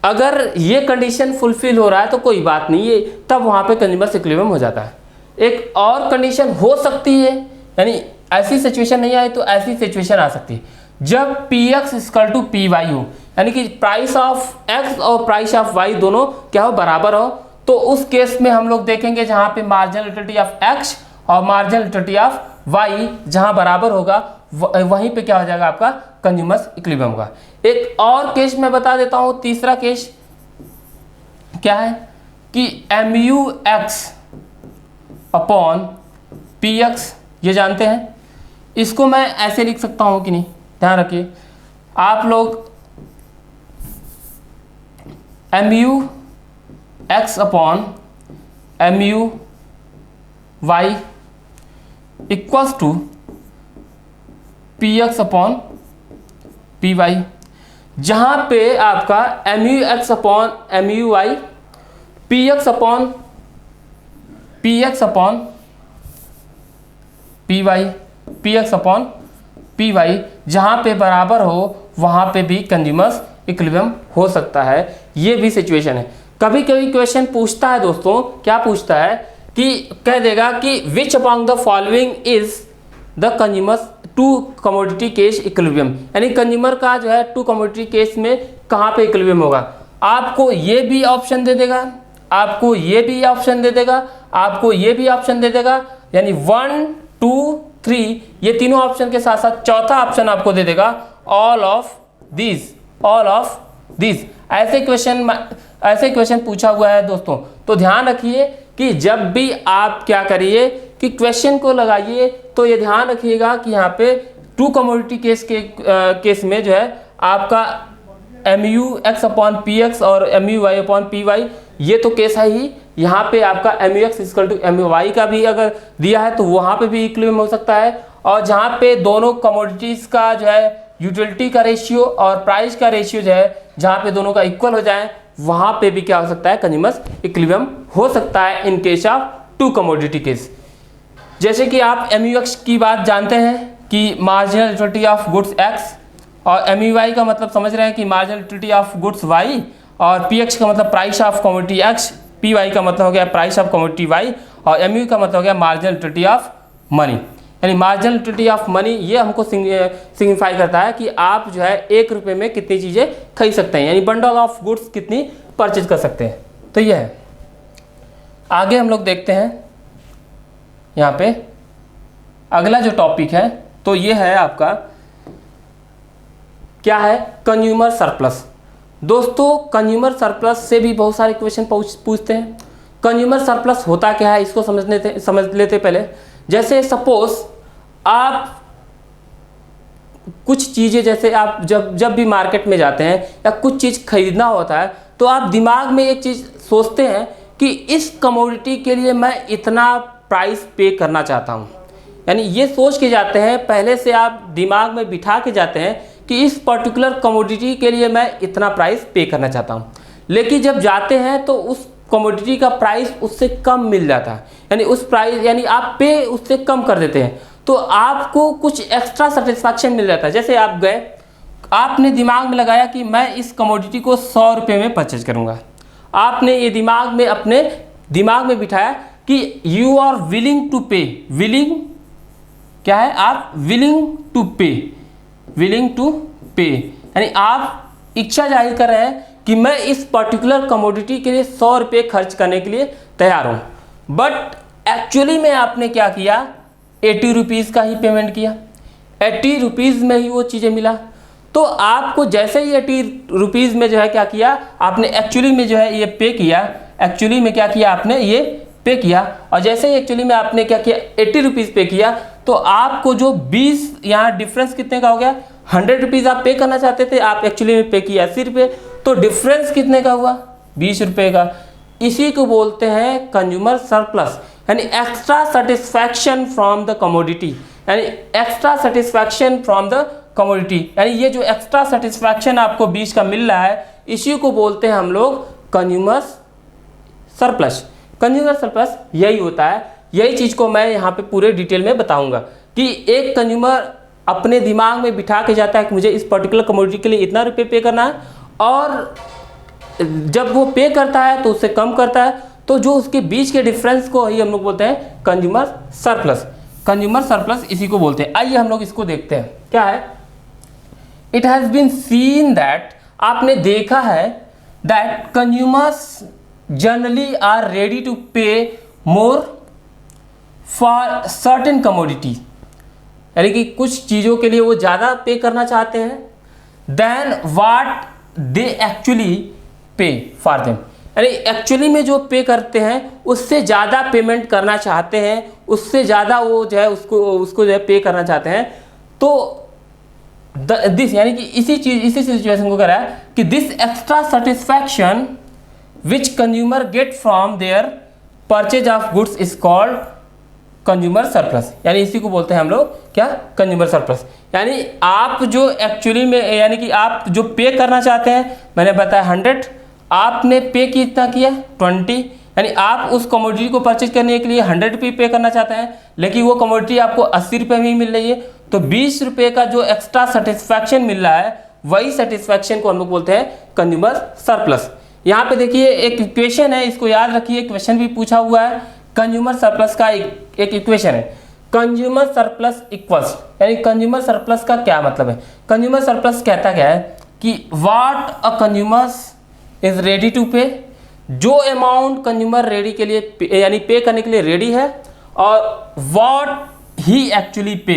Speaker 1: अगर ये कंडीशन फुलफिल हो रहा है तो कोई बात नहीं है, तब वहाँ पे कंज्यूमर्स इक्विलिब्रियम हो जाता है। एक और कंडीशन हो सकती है, यानी ऐसी सिचुएशन नहीं आए तो ऐसी सिचुएशन आ सकती है जब Px इक्वल टू Py हो, यानी कि प्राइस ऑफ x और प्राइस ऑफ y दोनों क्या हो, बराबर हो। तो उस केस में हम लोग देखेंगे जहाँ पे मार्जिनल यूटिलिटी ऑफ x और मार्जिनल यूटिलिटी ऑफ y जहाँ बराबर होगा वहीं पे क्या हो जाएगा, आपका कंज्यूमर्स इक्विलिब्रियम होगा। एक और केस मैं बता देता हूँ, तीसरा केस क्या है कि MUX अपॉन PX, ये जानते हैं, इसको मैं ऐसे लिख सकता हूँ कि नहीं, ध्यान रखिए आप लोग, MUX upon MUY equals to PX upon PY, जहाँ पे आपका MUX upon MUY PX upon PX upon PY जहाँ पे बराबर हो वहाँ पे भी कंज्यूमर्स इक्विलिब्रियम हो सकता है। ये भी सिचुएशन है। कभी कभी क्वेश्चन पूछता है दोस्तों, क्या पूछता है कि कह देगा कि which among the following is the consumer's two commodity case equilibrium, यानी कंज्यूमर का जो है टू कमोडिटी केस में कहाँ पे इक्विलिब्रियम होगा। आपको ये भी ऑप्शन दे देगा, आपको ये भी ऑप्शन दे देगा, आपको ये भी ऑप्शन दे देगा, यानी 1 2 3 ये तीनों ऑप्शन के साथ साथ चौथा ऑप्शन आपको दे देगा ऑल ऑफ दिस। ऐसे क्वेश्चन पूछा हुआ है दोस्तों। तो ध्यान रखिए कि जब भी आप क्या करिए कि क्वेश्चन को लगाइए तो ये ध्यान रखिएगा कि यहाँ पे टू कमोडिटी केस में जो है आपका MUX अपॉन PX और MUY अपॉन PY ये तो केस है ही। यहाँ पे आपका MUX इक्वल टू MUY का भी अगर दिया है तो वहाँ पे भी इक्विलिब्रियम हो सकता है, और जहाँ पे दोनों कमोडिटीज़ का जो है यूटिलिटी का रेशियो और प्राइस का रेशियो जो है जहाँ पे दोनों का इक्वल हो जाए वहाँ पे भी क्या हो सकता है, कंज्यूमर्स इक्विलिब्रियम हो सकता है in case of two commodity case. जैसे कि आप MUX की बात जानते हैं कि marginal utility of goods X, और MUY का मतलब समझ रहे हैं कि marginal utility of goods Y, और PX का मतलब price of commodity X, PY का मतलब हो गया प्राइस ऑफ कमोडिटी Y, और MU का मतलब हो गया मार्जिनल यूटिलिटी ऑफ मनी। यानी मार्जिनल यूटिलिटी ऑफ मनी ये हमको सिग्निफाई करता है कि आप जो है 1 रुपये में कितनी चीज़ें खरीद सकते हैं, यानी बंडल ऑफ गुड्स कितनी परचेज कर सकते हैं। तो ये है। आगे हम लोग देखते हैं यहाँ पे अगला जो टॉपिक है, तो ये है आपका क्या है, कंज्यूमर सरप्लस। दोस्तों कंज्यूमर सरप्लस से भी बहुत सारे क्वेश्चन पूछते हैं। कंज्यूमर सरप्लस होता क्या है इसको समझ लेते पहले। जैसे सपोज आप कुछ चीज़ें, जैसे आप जब भी मार्केट में जाते हैं या कुछ चीज़ खरीदना होता है तो आप दिमाग में एक चीज़ सोचते हैं कि इस कमोडिटी के लिए मैं इतना प्राइस पे करना चाहता हूँ, यानी ये सोच के जाते हैं, पहले से आप दिमाग में बिठा के जाते हैं कि इस पर्टिकुलर कमोडिटी के लिए मैं इतना प्राइस पे करना चाहता हूँ। लेकिन जब जाते हैं तो उस कमोडिटी का प्राइस उससे कम मिल जाता है, यानी उस प्राइस यानी आप पे उससे कम कर देते हैं, तो आपको कुछ एक्स्ट्रा सेटिस्फैक्शन मिल जाता है। जैसे आप गए, आपने दिमाग में लगाया कि मैं इस कमोडिटी को 100 रुपये में परचेज करूँगा। आपने ये अपने दिमाग में बिठाया कि यू आर विलिंग टू पे, विलिंग क्या है, आप विलिंग टू पे, यानी आप इच्छा जाहिर कर रहे हैं कि मैं इस पर्टिकुलर कमोडिटी के लिए 100 रुपये खर्च करने के लिए तैयार हूँ। बट एक्चुअली में आपने क्या किया, 80 रुपीज़ का ही पेमेंट किया, 80 रुपीज़ में ही वो चीज़ें मिला। तो आपको जैसे ही 80 रुपीज़ में जो है क्या किया आपने, एक्चुअली में जो है ये पे किया, एक्चुअली में क्या किया आपने ये पे किया, और जैसे ही एक्चुअली में आपने क्या किया 80 रुपीज़ पे किया, तो आपको जो 20 यहाँ डिफरेंस कितने का हो गया, 100 रुपीज़ आप पे करना चाहते थे, आप एक्चुअली में पे किया 80 रुपये, तो डिफरेंस कितने का हुआ, 20 रुपये का। इसी को बोलते हैं कंज्यूमर सरप्लस, यानी extra satisfaction from the commodity, यानी extra satisfaction from the commodity, यानी ये जो एक्स्ट्रा सेटिस्फैक्शन आपको बीच का मिल रहा है इसी को बोलते हैं हम लोग कंज्यूमर सरप्लस। कंज्यूमर सरप्लस यही होता है, यही चीज़ को मैं यहाँ पे पूरे डिटेल में बताऊंगा कि एक कंज्यूमर अपने दिमाग में बिठा के जाता है कि मुझे इस पर्टिकुलर कमोडिटी के लिए इतना रुपये पे करना है, और जब वो पे करता है तो उससे कम करता है, तो जो उसके बीच के डिफरेंस को ही हम लोग बोलते हैं कंज्यूमर सरप्लस। कंज्यूमर सरप्लस इसी को बोलते हैं। आइए हम लोग इसको देखते हैं क्या है। It has been seen that, आपने देखा है that consumers generally are ready to pay more for certain commodity, यानी कि कुछ चीज़ों के लिए वो ज़्यादा पे करना चाहते हैं देन वाट दे एक्चुअली पे फॉर देम, यानी एक्चुअली में जो पे करते हैं उससे ज़्यादा पेमेंट करना चाहते हैं, उससे ज़्यादा वो जो है उसको जो है पे करना चाहते हैं। तो दिस यानी कि इसी सिचुएशन को कह रहा है कि this extra satisfaction which consumer get from their purchase of goods is called consumer surplus, यानी इसी को बोलते हैं हम लोग क्या, कंज्यूमर सरप्लस। यानी आप जो एक्चुअली में यानी कि आप जो पे करना चाहते हैं, मैंने बताया 100, आपने पे कितना किया 20, यानी आप उस कमोडिटी को परचेज करने के लिए 100 रुपये पे करना चाहते हैं, लेकिन वो कमोडिटी आपको 80 रुपये में ही मिल रही है, तो 20 रुपये का जो एक्स्ट्रा सेटिस्फैक्शन मिल रहा है वही सेटिस्फैक्शन को हम लोग बोलते हैं कंज्यूमर सरप्लस। यहाँ पे देखिए एक इक्वेशन है, इसको याद रखिए, क्वेश्चन भी पूछा हुआ है। कंज्यूमर सरप्लस का एक इक्वेशन है, कंज्यूमर सरप्लस इक्वल्स, यानी कंज्यूमर सरप्लस का क्या मतलब है। कंज्यूमर सरप्लस कहता क्या है कि what a consumer is ready to pay, जो अमाउंट कंज्यूमर रेडी के लिए यानी पे करने के लिए रेडी है, और व्हाट ही एक्चुअली पे,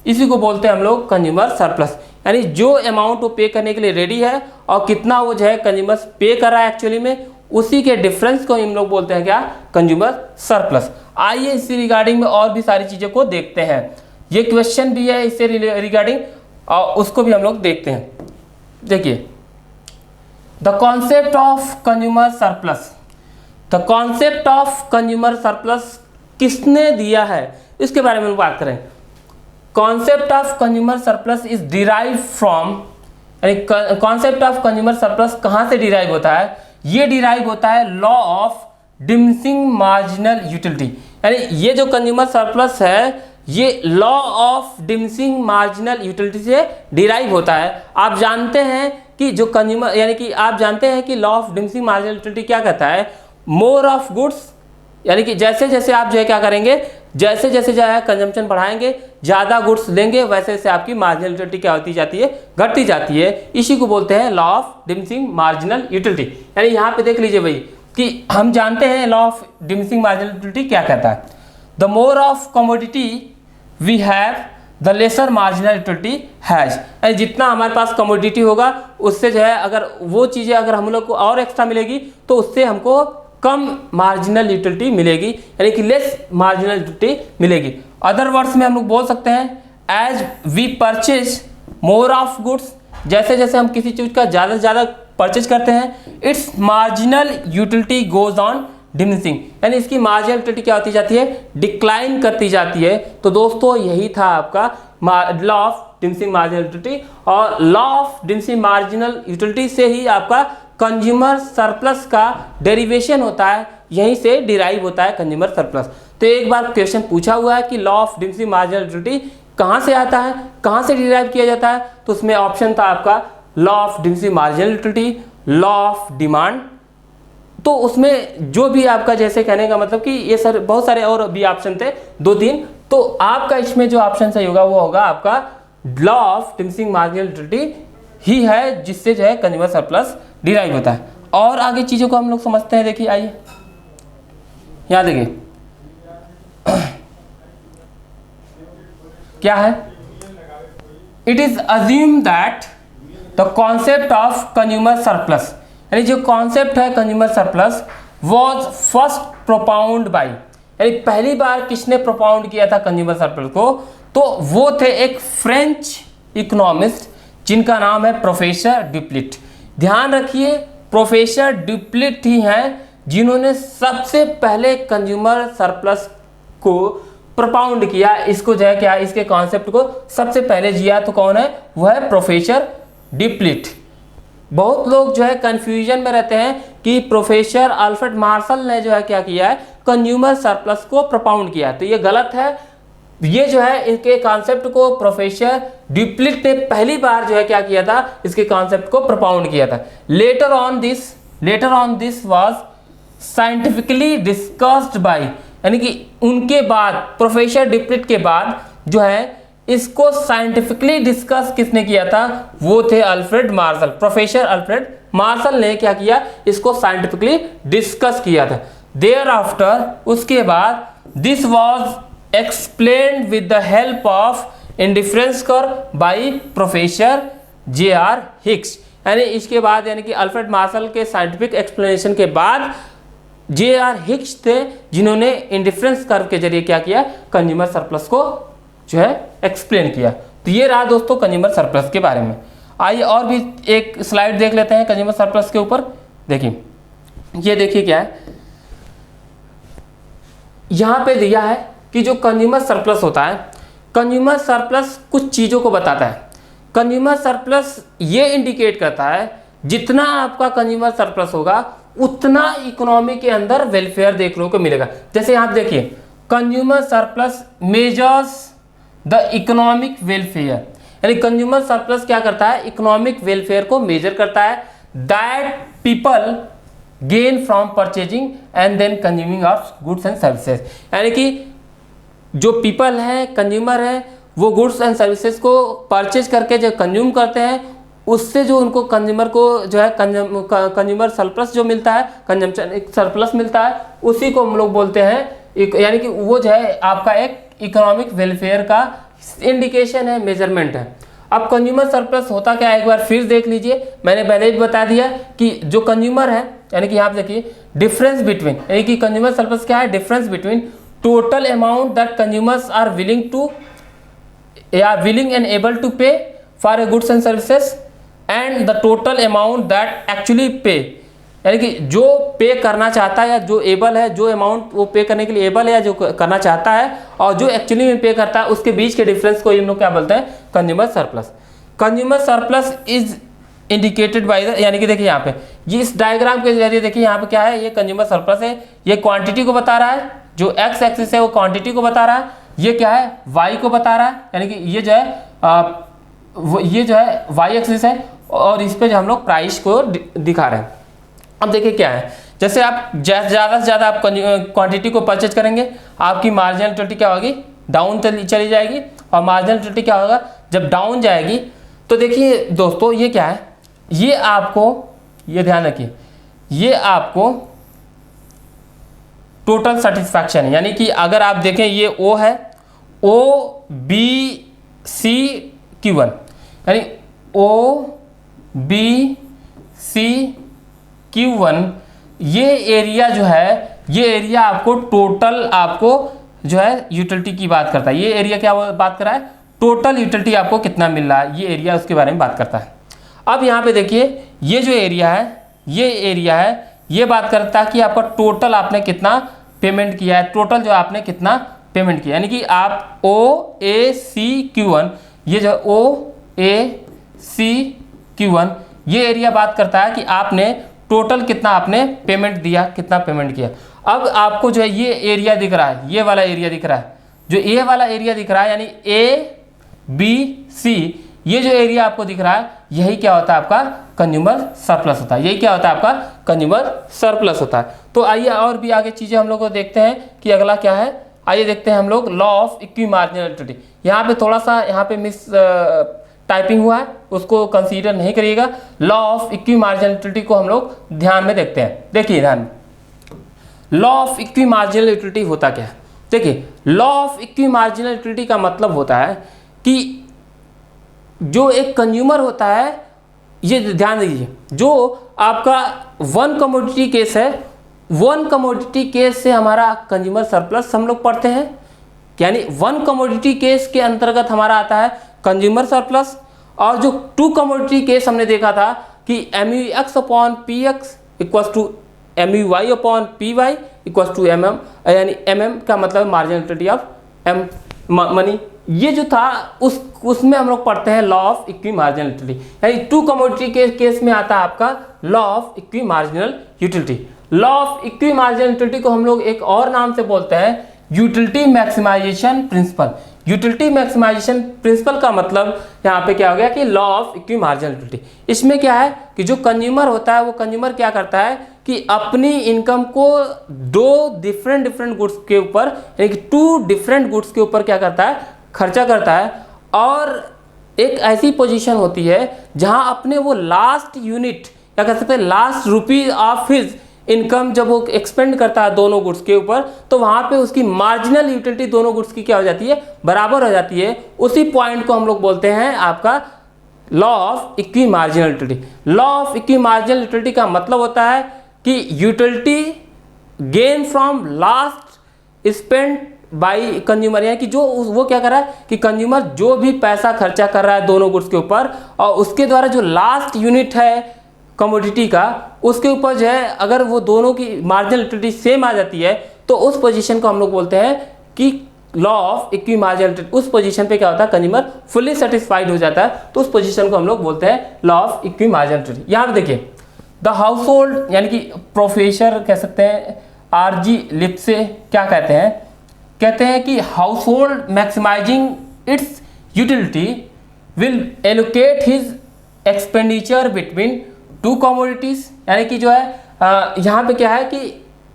Speaker 1: इसी को बोलते हैं हम लोग कंज्यूमर सरप्लस, यानी जो अमाउंट वो पे करने के लिए रेडी है और कितना वो जो है कंज्यूमर पे कर रहा है एक्चुअली में, उसी के डिफरेंस को हम लोग बोलते हैं क्या, कंज्यूमर सरप्लस। आइए इसी रिगार्डिंग में और भी सारी चीज़ों को देखते हैं, ये क्वेश्चन भी है इससे रिगार्डिंग और उसको भी हम लोग देखते हैं। देखिए the concept of consumer surplus, the concept of consumer surplus किसने दिया है इसके बारे में बात करें। Concept of consumer surplus is derive from, यानी कॉन्सेप्ट ऑफ कंज्यूमर सरप्लस कहाँ से डिराइव होता है, ये डिराइव होता है law of diminishing marginal utility, यानी ये जो कंज्यूमर सरप्लस है ये law of diminishing marginal utility से डिराइव होता है। आप जानते हैं कि जो कंज्यूमर यानी कि आप जानते हैं कि law of diminishing marginal utility क्या कहता है, मोर ऑफ गुड्स, यानी कि जैसे जैसे आप जो है क्या करेंगे, जैसे जैसे जो है कंजम्पशन बढ़ाएंगे, ज़्यादा गुड्स लेंगे, वैसे वैसे आपकी मार्जिनल यूटिलिटी क्या होती जाती है, घटती जाती है। इसी को बोलते हैं law of diminishing marginal utility. यानी यहाँ पे देख लीजिए भाई कि हम जानते हैं law of diminishing marginal utility क्या कहता है, the more of commodity we have the lesser marginal utility has, यानी जितना हमारे पास कमोडिटी होगा उससे जो है अगर वो चीज़ें अगर हम लोग को और एक्स्ट्रा मिलेगी तो उससे हमको कम मार्जिनल यूटिलिटी मिलेगी, यानी कि लेस मार्जिनल यूटिलिटी मिलेगी। अदर वर्ड्स में हम लोग बोल सकते हैं as we purchase more of goods, जैसे जैसे हम किसी चीज़ का ज़्यादा से ज़्यादा परचेज करते हैं, it's marginal utility goes on diminishing, यानी इसकी मार्जिनल यूटिलिटी क्या होती जाती है, डिक्लाइन करती जाती है। तो दोस्तों यही था आपका law of diminishing marginal utility, और law of diminishing marginal utility से ही आपका कंज्यूमर सरप्लस का डेरिवेशन होता है, यहीं से डिराइव होता है कंज्यूमर सरप्लस। तो एक बार क्वेश्चन पूछा हुआ है कि law of diminishing marginal utility कहाँ से आता है, कहाँ से डिराइव किया जाता है, तो उसमें ऑप्शन था आपका law of diminishing marginal utility, law of demand. तो उसमें जो भी आपका जैसे कहने का मतलब कि ये सर बहुत सारे और भी ऑप्शन थे 2-3, तो आपका इसमें जो ऑप्शन सही होगा वो होगा आपका law of diminishing marginal utility ही है, जिससे जो है कंज्यूमर सरप्लस डिराइव होता है। और आगे चीज़ों को हम लोग समझते हैं। देखिए आइए यहाँ देखिए क्या है, it is assume that the concept of consumer surplus, यानी जो कॉन्सेप्ट है consumer surplus was first प्रोपाउंड by, यानी पहली बार किसने प्रोपाउंड किया था कंज्यूमर सरप्लस को, तो वो थे एक फ्रेंच इकोनॉमिस्ट जिनका नाम है प्रोफेसर ड्यूप्लिट। ध्यान रखिए प्रोफेसर ड्यूप्लिट ही हैं जिन्होंने सबसे पहले कंज्यूमर सरप्लस को प्रोपाउंड किया इसको जो है क्या, इसके कॉन्सेप्ट को सबसे पहले जिया तो कौन है, वो है प्रोफेसर डिप्लिट। बहुत लोग जो है कंफ्यूजन में रहते हैं कि प्रोफेसर अल्फ्रेड मार्शल ने जो है क्या किया है, कंज्यूमर सरप्लस को प्रोपाउंड किया, तो ये गलत है। ये जो है इनके कॉन्सेप्ट को प्रोफेसर डिप्लिट ने पहली बार जो है क्या किया था, इसके कॉन्सेप्ट को प्रोपाउंड किया था। Later on this was scientifically discussed bye, यानी कि उनके बाद प्रोफेसर डिप्लिट के बाद जो है इसको साइंटिफिकली डिस्कस किसने किया था, वो थे Alfred Marshall. Professor Alfred Marshall ने क्या किया, इसको साइंटिफिकली डिस्कस किया था। देयर आफ्टर, उसके बाद, this was explained with the help of indifference curve by professor J.R. Hicks, यानी इसके बाद यानी कि अल्फ्रेड मार्शल के साइंटिफिक एक्सप्लेनेशन के बाद J.R. हिक्स थे जिन्होंने इंडिफरेंस कर्व के जरिए क्या किया, कंज्यूमर सरप्लस को जो है एक्सप्लेन किया। तो ये रहा दोस्तों कंज्यूमर सरप्लस के बारे में। आइए और भी एक स्लाइड देख लेते हैं कंज्यूमर सरप्लस के ऊपर। देखिए, ये देखिए क्या है, यहाँ पे दिया है कि जो कंज्यूमर सरप्लस होता है, कंज्यूमर सरप्लस कुछ चीज़ों को बताता है। कंज्यूमर सरप्लस ये इंडिकेट करता है जितना आपका कंज्यूमर सरप्लस होगा उतना इकोनॉमी के अंदर वेलफेयर देखने को मिलेगा। जैसे यहाँ देखिए, consumer surplus measures the economic welfare, यानी कंज्यूमर सरप्लस क्या करता है, इकोनॉमिक वेलफेयर को मेजर करता है। That people gain from purchasing and then consuming of goods and services, यानी कि जो पीपल हैं, कंज्यूमर हैं, वो गुड्स एंड सर्विसेज को परचेज करके जो कंज्यूम करते हैं, उससे जो उनको कंज्यूमर को जो है कंज्यूमर सरप्लस जो मिलता है, कंजम्पशन सरप्लस मिलता है, उसी को हम लोग बोलते हैं, यानी कि वो जो है आपका एक इकोनॉमिक वेलफेयर का इंडिकेशन है, मेजरमेंट है। अब कंज्यूमर सरप्लस होता क्या है, एक बार फिर देख लीजिए। मैंने पहले भी बता दिया कि जो कंज्यूमर है, यानी कि यहाँ पे देखिए डिफरेंस बिटवीन, यानी कि कंज्यूमर सरप्लस क्या है, difference between total amount that consumers are willing and able to pay for a goods and services and the total amount that actually pay, यानी कि जो पे करना चाहता है या जो एबल है, जो अमाउंट वो पे करने के लिए एबल है या जो करना चाहता है और जो एक्चुअली में पे करता है, उसके बीच के डिफरेंस को हम लोग क्या बोलते हैं, consumer surplus. Consumer surplus is indicated by the, यानी कि देखिए यहाँ पे ये इस डायग्राम के जरिए देखिए यहाँ पे क्या है, ये कंज्यूमर सरप्लस है, ये क्वांटिटी को बता रहा है, जो एक्स एक्सिस है वो क्वांटिटी को बता रहा है, ये क्या है, वाई को बता रहा है, यानी कि ये जो है वाई एक्सिस है और इस पे जो हम लोग प्राइस को दिखा रहे हैं। अब देखिए क्या है, जैसे आप ज़्यादा से ज़्यादा आप क्वांटिटी को परचेज करेंगे, आपकी मार्जिनल यूटिलिटी क्या होगी, डाउन चली जाएगी, और मार्जिनल यूटिलिटी क्या होगा, जब डाउन जाएगी तो देखिए दोस्तों ये क्या है, ये आपको, ये ध्यान रखिए, ये आपको टोटल सेटिस्फैक्शन है, यानी कि अगर आप देखें ये ओ है, ओ बी सी Q1, यानी ओ बी सी Q1, ये एरिया जो है, ये एरिया आपको टोटल आपको जो है यूटिलिटी की बात करता है। ये एरिया क्या बात कर रहा है, टोटल यूटिलिटी आपको कितना मिल रहा है, ये एरिया उसके बारे में बात करता है। अब यहाँ पे देखिए ये जो एरिया है, ये एरिया है, ये बात करता है कि आपका टोटल आपने कितना पेमेंट किया है, टोटल जो आपने कितना पेमेंट किया, यानी कि आप OACQ1, ये जो OACQ1, ये एरिया बात करता है कि आपने टोटल कितना आपने पेमेंट दिया, कितना पेमेंट किया। अब आपको जो है ये एरिया दिख रहा है, ये वाला एरिया दिख रहा है, जो ए वाला एरिया दिख रहा है, यानी ABC, ये जो एरिया आपको दिख रहा है, यही क्या होता है, आपका कंज्यूमर सरप्लस होता है। यही क्या होता है, आपका कंज्यूमर सरप्लस होता है। तो आइए और भी आगे चीज़ें हम लोग को देखते हैं कि अगला क्या है। आइए देखते हैं हम लोग law of equi marginal utility. यहाँ पे थोड़ा सा यहाँ पे मिस टाइपिंग हुआ है, उसको कंसीडर नहीं करिएगा। Law of equi marginal utility को हम लोग ध्यान में देखते हैं। देखिए ध्यान में, law of equi marginal utility होता क्या है। देखिए law of equi marginal utility का मतलब होता है कि जो एक कंज्यूमर होता है, ये ध्यान दीजिए, जो आपका वन कमोडिटी केस है, वन कमोडिटी केस से हमारा कंज्यूमर सरप्लस हम लोग पढ़ते हैं, यानी वन कमोडिटी केस के अंतर्गत हमारा आता है कंज्यूमर सरप्लस। और जो टू कमोडिटी केस हमने देखा था कि MUX/PX equals to MUY/PY equals to MM, यानी MM का मतलब marginal utility of M money. ये जो था उसमें हम लोग पढ़ते हैं law of equi marginal utility, यानी टू कमोडिटी के केस में आता है आपका law of equi marginal utility. Law of equi marginal utility को हम लोग एक और नाम से बोलते हैं utility maximization principle. Utility maximization principle का मतलब यहाँ पे क्या हो गया कि law of equi marginal utility. इसमें क्या है कि जो कंज्यूमर होता है वो कंज्यूमर क्या करता है कि अपनी इनकम को दो डिफरेंट गुड्स के ऊपर, यानी कि टू डिफरेंट गुड्स के ऊपर क्या करता है, खर्चा करता है। और एक ऐसी पोजीशन होती है जहां अपने वो लास्ट यूनिट क्या कह सकते हैं, last rupee of his income जब वो एक्सपेंड करता है दोनों गुड्स के ऊपर, तो वहां पे उसकी मार्जिनल यूटिलिटी दोनों गुड्स की क्या हो जाती है, बराबर हो जाती है। उसी पॉइंट को हम लोग बोलते हैं आपका law of equi marginal utility. Law of equi marginal utility का मतलब होता है कि utility gain from last spend by consumer, यानी कि जो वो क्या कर रहा है कि कंज्यूमर जो भी पैसा खर्चा कर रहा है दोनों गुड्स के ऊपर, और उसके द्वारा जो लास्ट यूनिट है कमोडिटी का, उसके ऊपर जो है अगर वो दोनों की मार्जिनल यूटिलिटी सेम आ जाती है तो उस पोजीशन को हम लोग बोलते हैं कि law of equi marginal utility. उस पोजीशन पे क्या होता है, कंज्यूमर फुल्ली सेटिस्फाइड हो जाता है, तो उस पोजीशन को हम लोग बोलते हैं law of equi marginal utility. यहाँ पे देखिए द हाउस होल्ड, यानी कि प्रोफेसर कह सकते हैं आरजी लिप्से क्या कहते हैं कि household maximizing its utility will allocate his expenditure between two commodities, यानी कि जो है यहाँ पे क्या है कि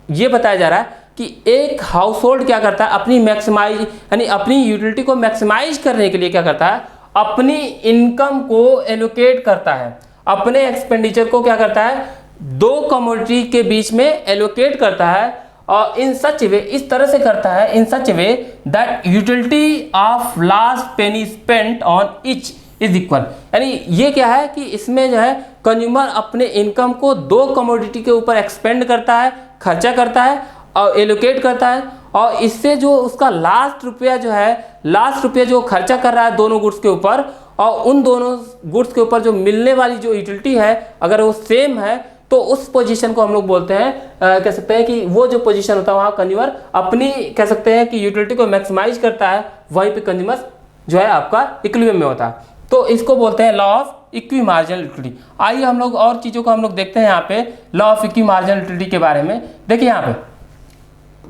Speaker 1: ये बताया जा रहा है कि एक हाउस होल्ड क्या करता है, अपनी मैक्सिमाइज यानी अपनी यूटिलिटी को मैक्सिमाइज करने के लिए क्या करता है, अपनी इनकम को एलोकेट करता है, अपने एक्सपेंडिचर को क्या करता है, दो कमोडिटी के बीच में एलोकेट करता है। और इन सच वे, इस तरह से करता है, in such way that utility of last penny spent on each is equal, यानी ये क्या है कि इसमें जो है कंज्यूमर अपने इनकम को दो कमोडिटी के ऊपर एक्सपेंड करता है, खर्चा करता है और एलोकेट करता है, और इससे जो उसका लास्ट रुपया जो है, लास्ट रुपया जो खर्चा कर रहा है दोनों गुड्स के ऊपर, और उन दोनों गुड्स के ऊपर जो मिलने वाली जो यूटिलिटी है अगर वो सेम है, तो उस पोजीशन को हम लोग बोलते हैं, कह सकते हैं कि वो जो पोजीशन होता है वहाँ कंज्यूमर अपनी कह सकते हैं कि यूटिलिटी को मैक्सिमाइज करता है, वहीं पे कंज्यूमर जो है आपका इक्विलिब्रियम में होता है। तो इसको बोलते हैं law of equi marginal utility. आइए हम लोग और चीज़ों को हम लोग देखते हैं यहाँ पे law of equi marginal utility के बारे में। देखिए यहाँ पे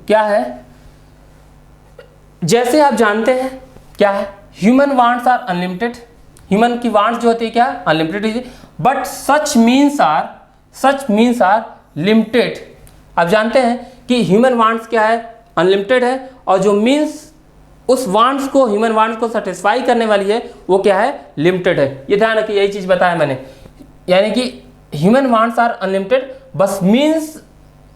Speaker 1: क्या है, जैसे आप जानते हैं क्या है, human wants are unlimited, human की वांट्स जो होती है क्या, unlimited, but such means are limited. आप जानते हैं कि ह्यूमन वांट्स क्या है, अनलिमिटेड है, और जो मीन्स उस वांट्स को, ह्यूमन वांट्स को सेटिस्फाई करने वाली है वो क्या है, लिमिटेड है। ये ध्यान रखिए, यही चीज़ बताया मैंने, यानी कि human wants are unlimited but means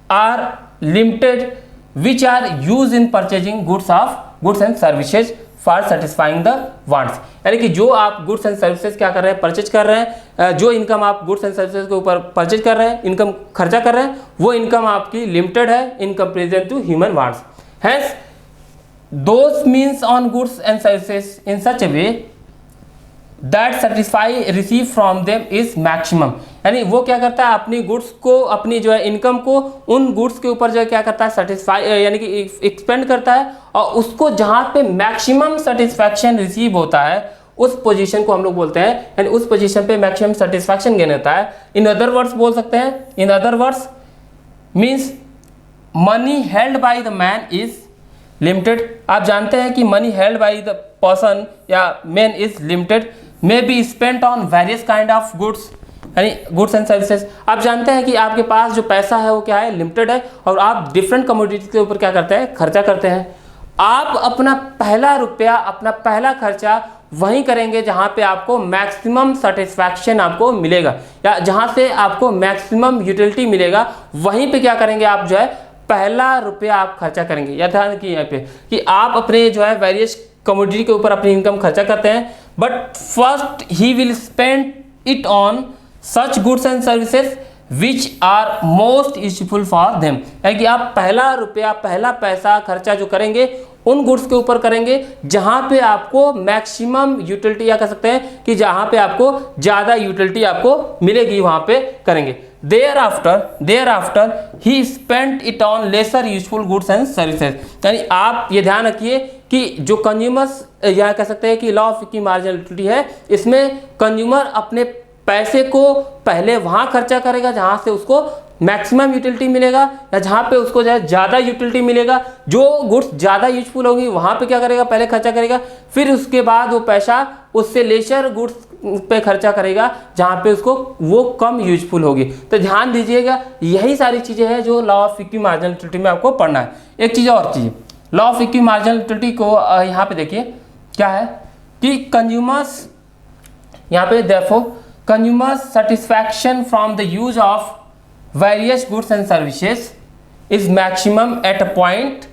Speaker 1: are limited which are use in purchasing goods and services for satisfying the wants, यानी कि जो आप गुड्स एंड सर्विसेज क्या कर रहे हैं, परचेज कर रहे हैं, जो इनकम आप गुड्स एंड सर्विसेज के ऊपर परचेज कर रहे हैं, इनकम खर्चा कर रहे हैं, वो इनकम आपकी लिमिटेड है in comparison to human wants. Hence those means on goods and services in such a way that satisfy receive from them is maximum, यानी वो क्या करता है, अपनी गुड्स को, अपनी जो है इनकम को उन गुड्स के ऊपर जो है क्या करता है, सेटिस्फाई यानी कि एक्सपेंड करता है, और उसको जहाँ पे मैक्सिमम सेटिस्फैक्शन रिसीव होता है उस पोजीशन को हम लोग बोलते हैं, यानी उस पोजीशन पे मैक्सिमम सेटिस्फैक्शन गेन होता है। इन अदर वर्ड्स बोल सकते हैं, in other words means money held by the man is limited. आप जानते हैं कि money held by the person या man is limited, may be spent on various kind of goods, यानी गुड्स एंड सर्विसेज। आप जानते हैं कि आपके पास जो पैसा है वो क्या है, लिमिटेड है, और आप डिफरेंट कमोडिटीज के ऊपर क्या करते हैं, खर्चा करते हैं। आप अपना पहला रुपया, अपना पहला खर्चा वहीं करेंगे जहां पे आपको मैक्सिमम सेटिस्फैक्शन आपको मिलेगा, या जहां से आपको मैक्सिमम यूटिलिटी मिलेगा, वहीं पे क्या करेंगे आप, जो है पहला रुपया आप खर्चा करेंगे। या ध्यान रखिए यहाँ पे कि आप अपने जो है वेरियस कमोडिटी के ऊपर अपनी इनकम खर्चा करते हैं, but first he will spend it on such goods and services which are most useful for them, यानी कि आप पहला रुपया, पहला पैसा खर्चा जो करेंगे उन गुड्स के ऊपर करेंगे जहां पे आपको मैक्सिमम यूटिलिटी, या कह सकते हैं कि जहां पे आपको ज़्यादा यूटिलिटी आपको मिलेगी, वहां पे करेंगे। Thereafter he spent it on lesser useful goods and services. यानी आप ये ध्यान रखिए कि जो कंज्यूमर्स यहाँ कह सकते हैं कि law of equity marginal utility है, इसमें कंज्यूमर अपने पैसे को पहले वहाँ खर्चा करेगा जहाँ से उसको मैक्सिमम यूटिलिटी मिलेगा, या जहाँ पे उसको जो है ज़्यादा यूटिलिटी मिलेगा, जो गुड्स ज़्यादा यूजफुल होगी वहाँ पे क्या करेगा, पहले खर्चा करेगा, फिर उसके बाद वो पैसा उससे लेशर गुड्स पे खर्चा करेगा जहाँ पे उसको वो कम यूजफुल होगी। तो ध्यान दीजिएगा, यही सारी चीज़ें हैं जो law of equity marginal utility में आपको पढ़ना है। एक चीज़ और चीज़, law of equity marginal utility को यहाँ पे देखिए क्या है कि कंज्यूमर्स, यहाँ पे देखो consumers satisfaction from the use of various goods and services is maximum at a point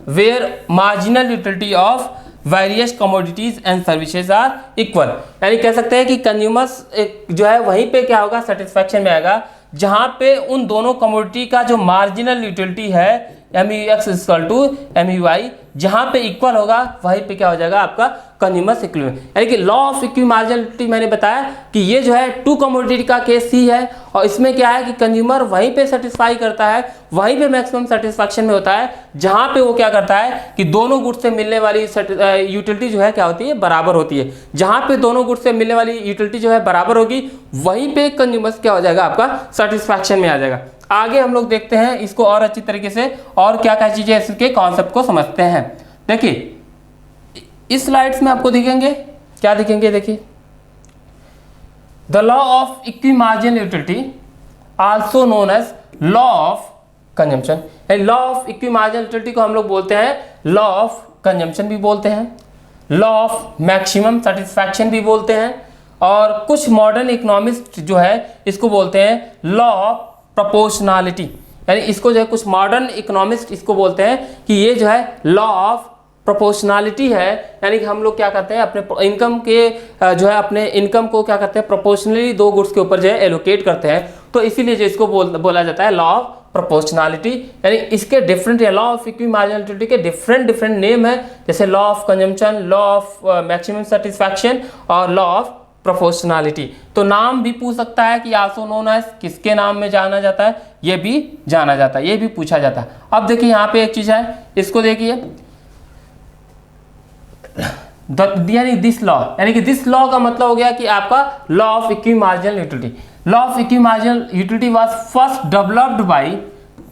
Speaker 1: where marginal utility of various commodities and services are equal। यानी कह सकते हैं कि कंज्यूमर्स जो है वहीं पे क्या होगा, सेटिस्फैक्शन में आएगा जहाँ पे उन दोनों कमोडिटी का जो मार्जिनल यूटिलिटी है MUX इक्वल टू MUI जहाँ पे इक्वल होगा वहीं पे क्या हो जाएगा आपका कंज्यूमर्स इक्विलिब्रियम। यानी कि law of equity marginal utility मैंने बताया कि ये जो है टू कमोडिटी का केस ही है, और इसमें क्या है कि कंज्यूमर वहीं पे सेटिस्फाई करता है, वहीं पे मैक्सिमम सेटिस्फैक्शन में होता है जहाँ पे वो क्या करता है कि दोनों गुड्स से मिलने वाली यूटिलिटी जो है क्या होती है, बराबर होती है। जहाँ पे दोनों गुड्स से मिलने वाली यूटिलिटी जो है बराबर होगी वहीं पे कंज्यूमर्स क्या हो जाएगा, आपका सेटिस्फैक्शन में आ जाएगा। आगे हम लोग देखते हैं इसको और अच्छी तरीके से और क्या क्या चीजें इसके कॉन्सेप्ट को समझते हैं। देखिए इस स्लाइड्स में आपको दिखेंगे, क्या दिखेंगे, देखिए the law of equity marginal utility also known as law of consumption. Law of equity marginal utility को हम लोग बोलते हैं लॉ ऑफ कंजम्पशन भी बोलते हैं, लॉ ऑफ मैक्सिमम सेटिस्फैक्शन भी बोलते हैं, और कुछ मॉडर्न इकोनॉमिस्ट जो है इसको बोलते हैं लॉ ऑफ प्रोपोर्शनैलिटी। यानी इसको जो है कुछ मॉडर्न इकोनॉमिस्ट इसको बोलते हैं कि ये जो है लॉ ऑफ प्रोपोर्शनैलिटी है। यानी कि हम लोग क्या करते हैं अपने इनकम के जो है अपने इनकम को क्या करते हैं, प्रोपोर्शनली दो गुड्स के ऊपर जो है एलोकेट करते हैं, तो इसीलिए जो इसको बोला जाता है लॉ ऑफ प्रोपोर्शनैलिटी। यानी इसके different law of equity marginal utility के डिफरेंट नेम है, जैसे law of consumption, law of maximum satisfaction और लॉ ऑफ प्रोपोर्शनैलिटी। तो नाम भी पूछ सकता है कि आल्सो नोन एज, किसके नाम में जाना जाता है, ये भी जाना जाता है, ये भी पूछा जाता है। अब देखिए यहाँ पे एक चीज है, इसको देखिए यानी दिस लॉ, यानी कि दिस लॉ का मतलब हो गया कि आपका law of equity marginal utility. Law of equity marginal utility was first developed by,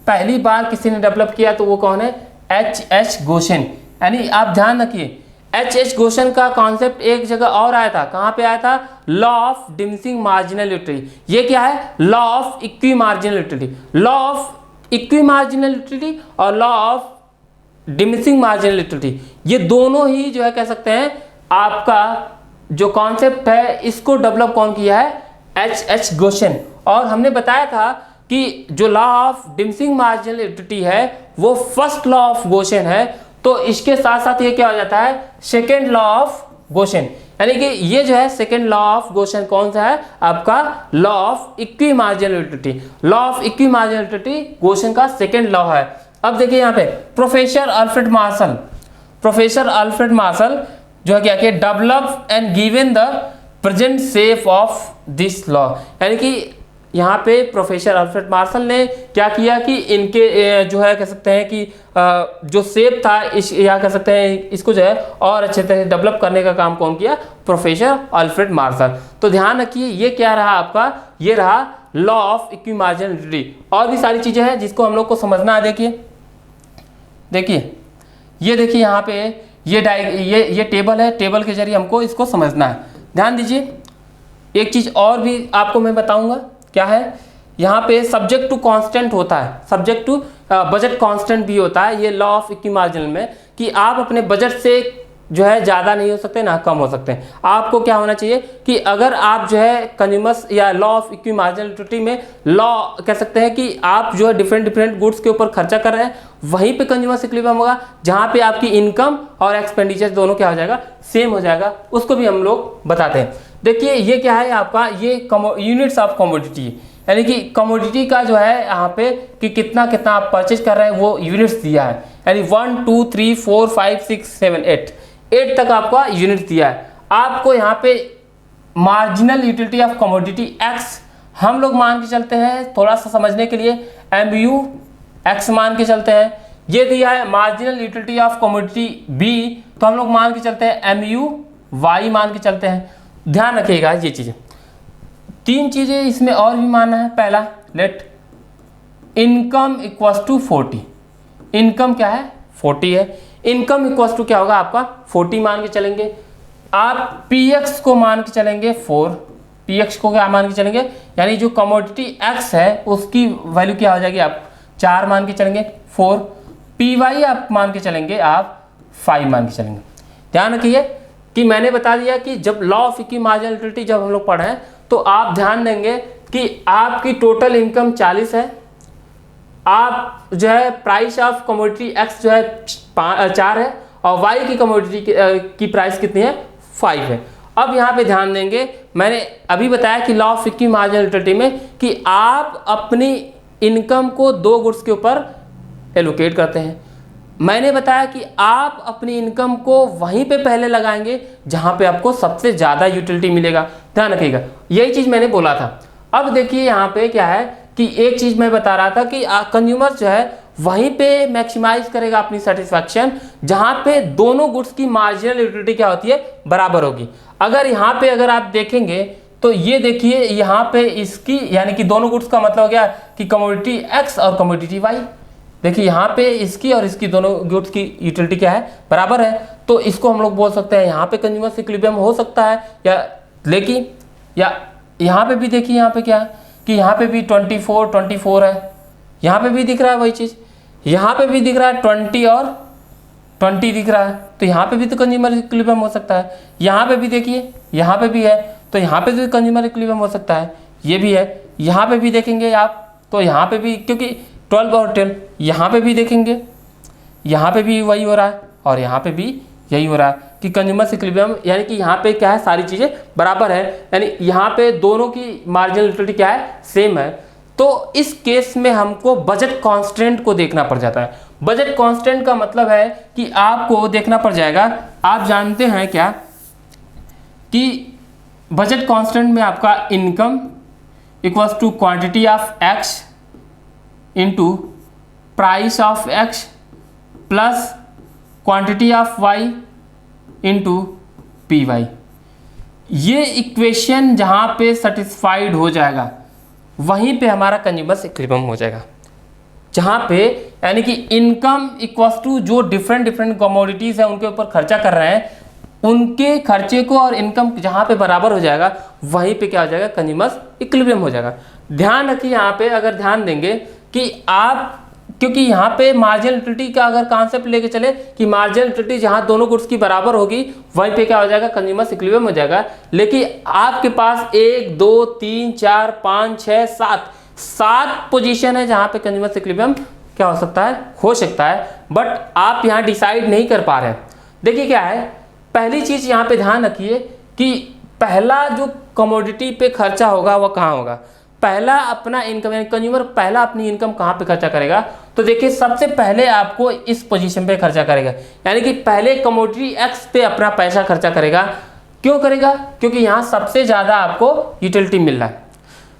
Speaker 1: पहली बार किसी ने डेवलप किया तो वो कौन है, H.H. गोशन। यानी आप ध्यान रखिए H.H. गोशन का कॉन्सेप्ट एक जगह और आया था, कहाँ पे आया था, law of diminishing marginal utility. ये क्या है, law of equity marginal utility. Law of equity marginal utility और law of diminishing marginal utility, ये दोनों ही जो है कह सकते हैं आपका जो कॉन्सेप्ट है इसको डेवलप कौन किया है, H.H. गोशन। और हमने बताया था कि जो law of diminishing marginal utility है वो फर्स्ट लॉ ऑफ गोशन है, तो इसके साथ साथ ये क्या हो जाता है, सेकेंड लॉ ऑफ गोशन। यानी कि ये जो है सेकेंड लॉ ऑफ गोशन कौन सा है, आपका law of equity marginal utility. Law of equity marginal utility Gaussian का सेकेंड लॉ है। अब देखिए यहाँ पे प्रोफेसर अल्फ्रेड मार्शल जो है क्या कि develop and given the present shape of this law. यानी कि यहाँ पे प्रोफेसर अल्फ्रेड मार्शल ने क्या किया कि इनके जो है कह सकते हैं कि जो शेप था इस या कह सकते हैं इसको जो है और अच्छे तरह से डेवलप करने का काम कौन किया, प्रोफेसर अल्फ्रेड मार्शल। तो ध्यान रखिए ये क्या रहा आपका, ये रहा law of equity marginal utility. और भी सारी चीजें हैं जिसको हम लोग को समझना है। देखिए ये देखिए यहाँ पे ये टेबल है, टेबल के जरिए हमको इसको समझना है। ध्यान दीजिए एक चीज और भी आपको मैं बताऊंगा, क्या है, यहाँ पे सब्जेक्ट टू कांस्टेंट होता है, सब्जेक्ट टू बजट कांस्टेंट भी होता है ये लॉ ऑफ इक्विटी मार्जिनल में, कि आप अपने बजट से जो है ज़्यादा नहीं हो सकते ना कम हो सकते हैं। आपको क्या होना चाहिए कि अगर आप जो है कंज्यूमर्स या law of equity marginal utility में लॉ कह सकते हैं कि आप जो है डिफरेंट गुड्स के ऊपर खर्चा कर रहे हैं, वहीं पे कंज्यूमर्स इक्विलिब्रियम होगा जहाँ पे आपकी इनकम और एक्सपेंडिचर दोनों क्या हो जाएगा, सेम हो जाएगा। उसको भी हम लोग बताते हैं। देखिए ये क्या है आपका, ये यूनिट्स ऑफ कमोडिटी, यानी कि कमोडिटी का जो है यहाँ पे कि कितना आप परचेज कर रहे हैं वो यूनिट्स दिया है। यानी 1 2 3 4 5 6 7 8 तक आपका यूनिट दिया है। आपको यहाँ पे marginal utility of commodity x हम लोग मान के चलते हैं थोड़ा सा समझने के लिए MU X मान के चलते हैं। ये दिया है marginal utility of commodity B, तो हम लोग मान के चलते हैं MU Y मान के चलते हैं। ध्यान रखिएगा ये चीज़ें, 3 चीज़ें इसमें और भी मानना है। पहला, let income equals to 40। Income क्या है? 40 है। इनकम इक्वल्स टू क्या होगा आपका? 40 मान के चलेंगे। आप PX को मान के चलेंगे 4। PX को क्या मान के चलेंगे? यानी जो कमोडिटी X है उसकी वैल्यू क्या हो जाएगी? आप 4 मान के चलेंगे 4। PY आप मान के चलेंगे आप 5 मान के चलेंगे। ध्यान रखिए कि मैंने बता दिया कि जब law of equity marginal utility जब हम लोग पढ़े तो आप ध्यान देंगे कि आपकी टोटल इनकम 40 है, आप जो है प्राइस ऑफ कमोडिटी X जो है 4 है और Y की कमोडिटी की प्राइस कितनी है? 5 है। अब यहाँ पे ध्यान देंगे, मैंने अभी बताया कि law of equity marginal utility में कि आप अपनी इनकम को 2 गुड्स के ऊपर एलोकेट करते हैं। मैंने बताया कि आप अपनी इनकम को वहीं पे पहले लगाएंगे जहाँ पे आपको सबसे ज़्यादा यूटिलिटी मिलेगा। ध्यान रखिएगा, यही चीज़ मैंने बोला था। अब देखिए यहाँ पे क्या है कि एक चीज़ मैं बता रहा था कि कंज्यूमर जो है वहीं पे मैक्सिमाइज करेगा अपनी सेटिस्फैक्शन जहाँ पे दोनों गुड्स की मार्जिनल यूटिलिटी क्या होती है? बराबर होगी। अगर यहाँ पे अगर आप देखेंगे तो ये देखिए यहाँ पे इसकी यानी कि दोनों गुड्स का मतलब हो गया कि कमोडिटी X और कमोडिटी Y। देखिए यहाँ पे इसकी और इसकी दोनों गुड्स की यूटिलिटी क्या है? बराबर है। तो इसको हम लोग बोल सकते हैं यहाँ पे कंज्यूमर इक्विलिब्रियम हो सकता है या, लेकिन या यहाँ पे भी देखिए यहाँ पे क्या है कि यहाँ पे भी 24 है, यहाँ पे भी दिख रहा है वही चीज़, यहाँ पे भी दिख रहा है 20 और 20 दिख रहा है, तो यहाँ पे भी तो कंज्यूमर इक्विलिब्रियम हो सकता है। यहाँ पे भी देखिए यहाँ पे भी है, तो यहाँ पे भी कंज्यूमर इक्विलिब्रियम हो सकता है, ये भी है। यहाँ पे भी देखेंगे आप तो यहाँ पे भी, क्योंकि 12 और 10, यहाँ पे भी देखेंगे यहाँ पे भी वही हो रहा है और यहाँ पे भी यही हो रहा है कि कंज्यूमर इक्विलिब्रियम, यानी कि यहाँ पे क्या है? सारी चीज़ें बराबर है, यानी यहाँ पे दोनों की मार्जिनल यूटिलिटी क्या है? सेम है। तो इस केस में हमको बजट कांस्टेंट को देखना पड़ जाता है। बजट कांस्टेंट का मतलब है कि आपको देखना पड़ जाएगा, आप जानते हैं क्या कि बजट कांस्टेंट में आपका income equals to quantity of X into price of X plus quantity of Y into PY। ये इक्वेशन जहाँ पे सेटिस्फाइड हो जाएगा वहीं पे हमारा कंज्यूमर इक्विलिब्रियम हो जाएगा, जहाँ पे यानी कि इनकम इक्वल्स टू जो डिफरेंट कमोडिटीज़ है उनके ऊपर खर्चा कर रहे हैं, उनके खर्चे को और इनकम जहाँ पे बराबर हो जाएगा वहीं पे क्या हो जाएगा? कंज्यूमर इक्विलिब्रियम हो जाएगा। ध्यान रखिए यहाँ पे अगर ध्यान देंगे कि आप, क्योंकि यहाँ पे मार्जिनल यूटिलिटी का अगर कॉन्सेप्ट लेके चले कि मार्जिनल यूटिलिटी जहाँ दोनों गुड्स की बराबर होगी वहीं पे क्या हो जाएगा? कंज्यूमर इक्विलिब्रियम हो जाएगा। लेकिन आपके पास 1 2 3 4 5 6 7 पोजीशन है जहाँ पे कंज्यूमर इक्विलिब्रियम क्या हो सकता है? हो सकता है, बट आप यहाँ डिसाइड नहीं कर पा रहे हैं। देखिए क्या है, पहली चीज़ यहाँ पे ध्यान रखिए कि पहला जो कमोडिटी पे खर्चा होगा वो कहाँ होगा? पहला अपना इनकम, यानी कंज्यूमर पहला अपनी इनकम कहाँ पे खर्चा करेगा? तो देखिए सबसे पहले आपको इस पोजीशन पे खर्चा करेगा, यानी कि पहले कमोडिटी X पे अपना पैसा खर्चा करेगा। क्यों करेगा? क्योंकि यहाँ सबसे ज़्यादा आपको यूटिलिटी मिल रहा है।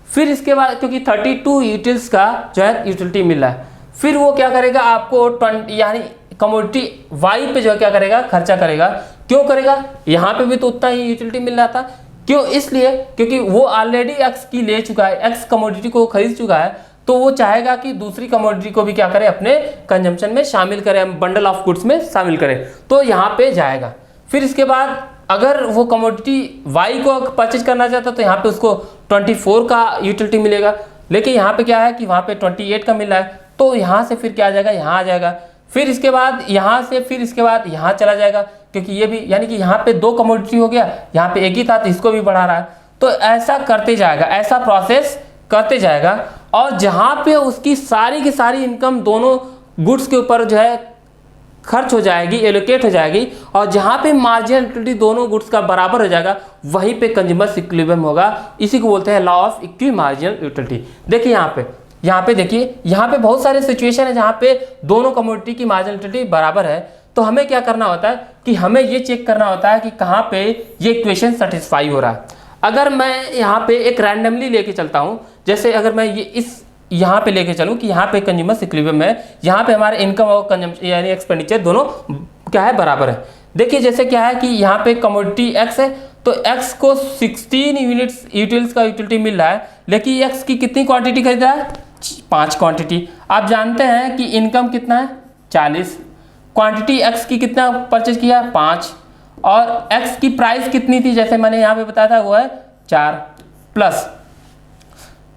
Speaker 1: फिर इसके बाद क्योंकि 32 यूटिल्स का जो है यूटिलिटी मिल रहा है, फिर वो क्या करेगा? आपको 20 यानी कमोडिटी Y पे जो है क्या करेगा? खर्चा करेगा। क्यों करेगा? यहाँ पे भी तो उतना ही यूटिलिटी मिल रहा था। क्यों? इसलिए क्योंकि वो ऑलरेडी X की ले चुका है, X कमोडिटी को खरीद चुका है, तो वो चाहेगा कि दूसरी कमोडिटी को भी क्या करे? अपने कंजम्पशन में शामिल करे, बंडल ऑफ गुड्स में शामिल करे, तो यहाँ पे जाएगा। फिर इसके बाद अगर वो कमोडिटी Y को परचेज करना चाहता तो यहाँ पे उसको 24 का यूटिलिटी मिलेगा, लेकिन यहाँ पे क्या है कि वहाँ पे 28 का मिल रहा है, तो यहाँ से फिर क्या आ जाएगा? यहाँ आ जाएगा। फिर इसके बाद यहाँ से फिर इसके बाद यहाँ चला जाएगा, क्योंकि ये भी यानी कि यहाँ पे 2 कमोडिटी हो गया, यहाँ पे एक ही था तो इसको भी बढ़ा रहा है। तो ऐसा करते जाएगा, ऐसा प्रोसेस करते जाएगा, और जहाँ पे उसकी सारी की सारी इनकम दोनों गुड्स के ऊपर जो है खर्च हो जाएगी, एलोकेट हो जाएगी, और जहाँ पे मार्जिनल यूटिलिटी दोनों गुड्स का बराबर हो जाएगा वहीं पे कंज्यूमर इक्विलिब्रियम होगा। इसी को बोलते हैं law of equity marginal utility. देखिए यहाँ पे देखिए, यहाँ पे बहुत सारे सिचुएशन है जहाँ पे दोनों कमोडिटी की मार्जिनल यूटिलिटी बराबर है। तो हमें क्या करना होता है कि हमें ये चेक करना होता है कि कहाँ पे ये इक्वेशन सेटिस्फाई हो रहा है। अगर मैं यहाँ पे एक रैंडमली लेके चलता हूँ, जैसे अगर मैं ये इस यहाँ पे लेके चलूँ कि यहाँ पे कंज्यूमर्स इक्विलिब्रियम है, यहाँ पे हमारे इनकम और कंजम्पशन यानी एक्सपेंडिचर दोनों क्या है, बराबर है। देखिए जैसे क्या है कि यहाँ पे कमोडिटी एक्स है, तो एक्स को 16 यूनिट्स यूटिल्स का यूटिलिटी मिल रहा है, लेकिन एक्स की कितनी क्वांटिटी खरीद रहा है, 5 क्वांटिटी। आप जानते हैं कि इनकम कितना है, 40, क्वांटिटी एक्स की कितना परचेज किया, 5, और एक्स की प्राइस कितनी थी, जैसे मैंने यहाँ पे बताया था वो है 4, प्लस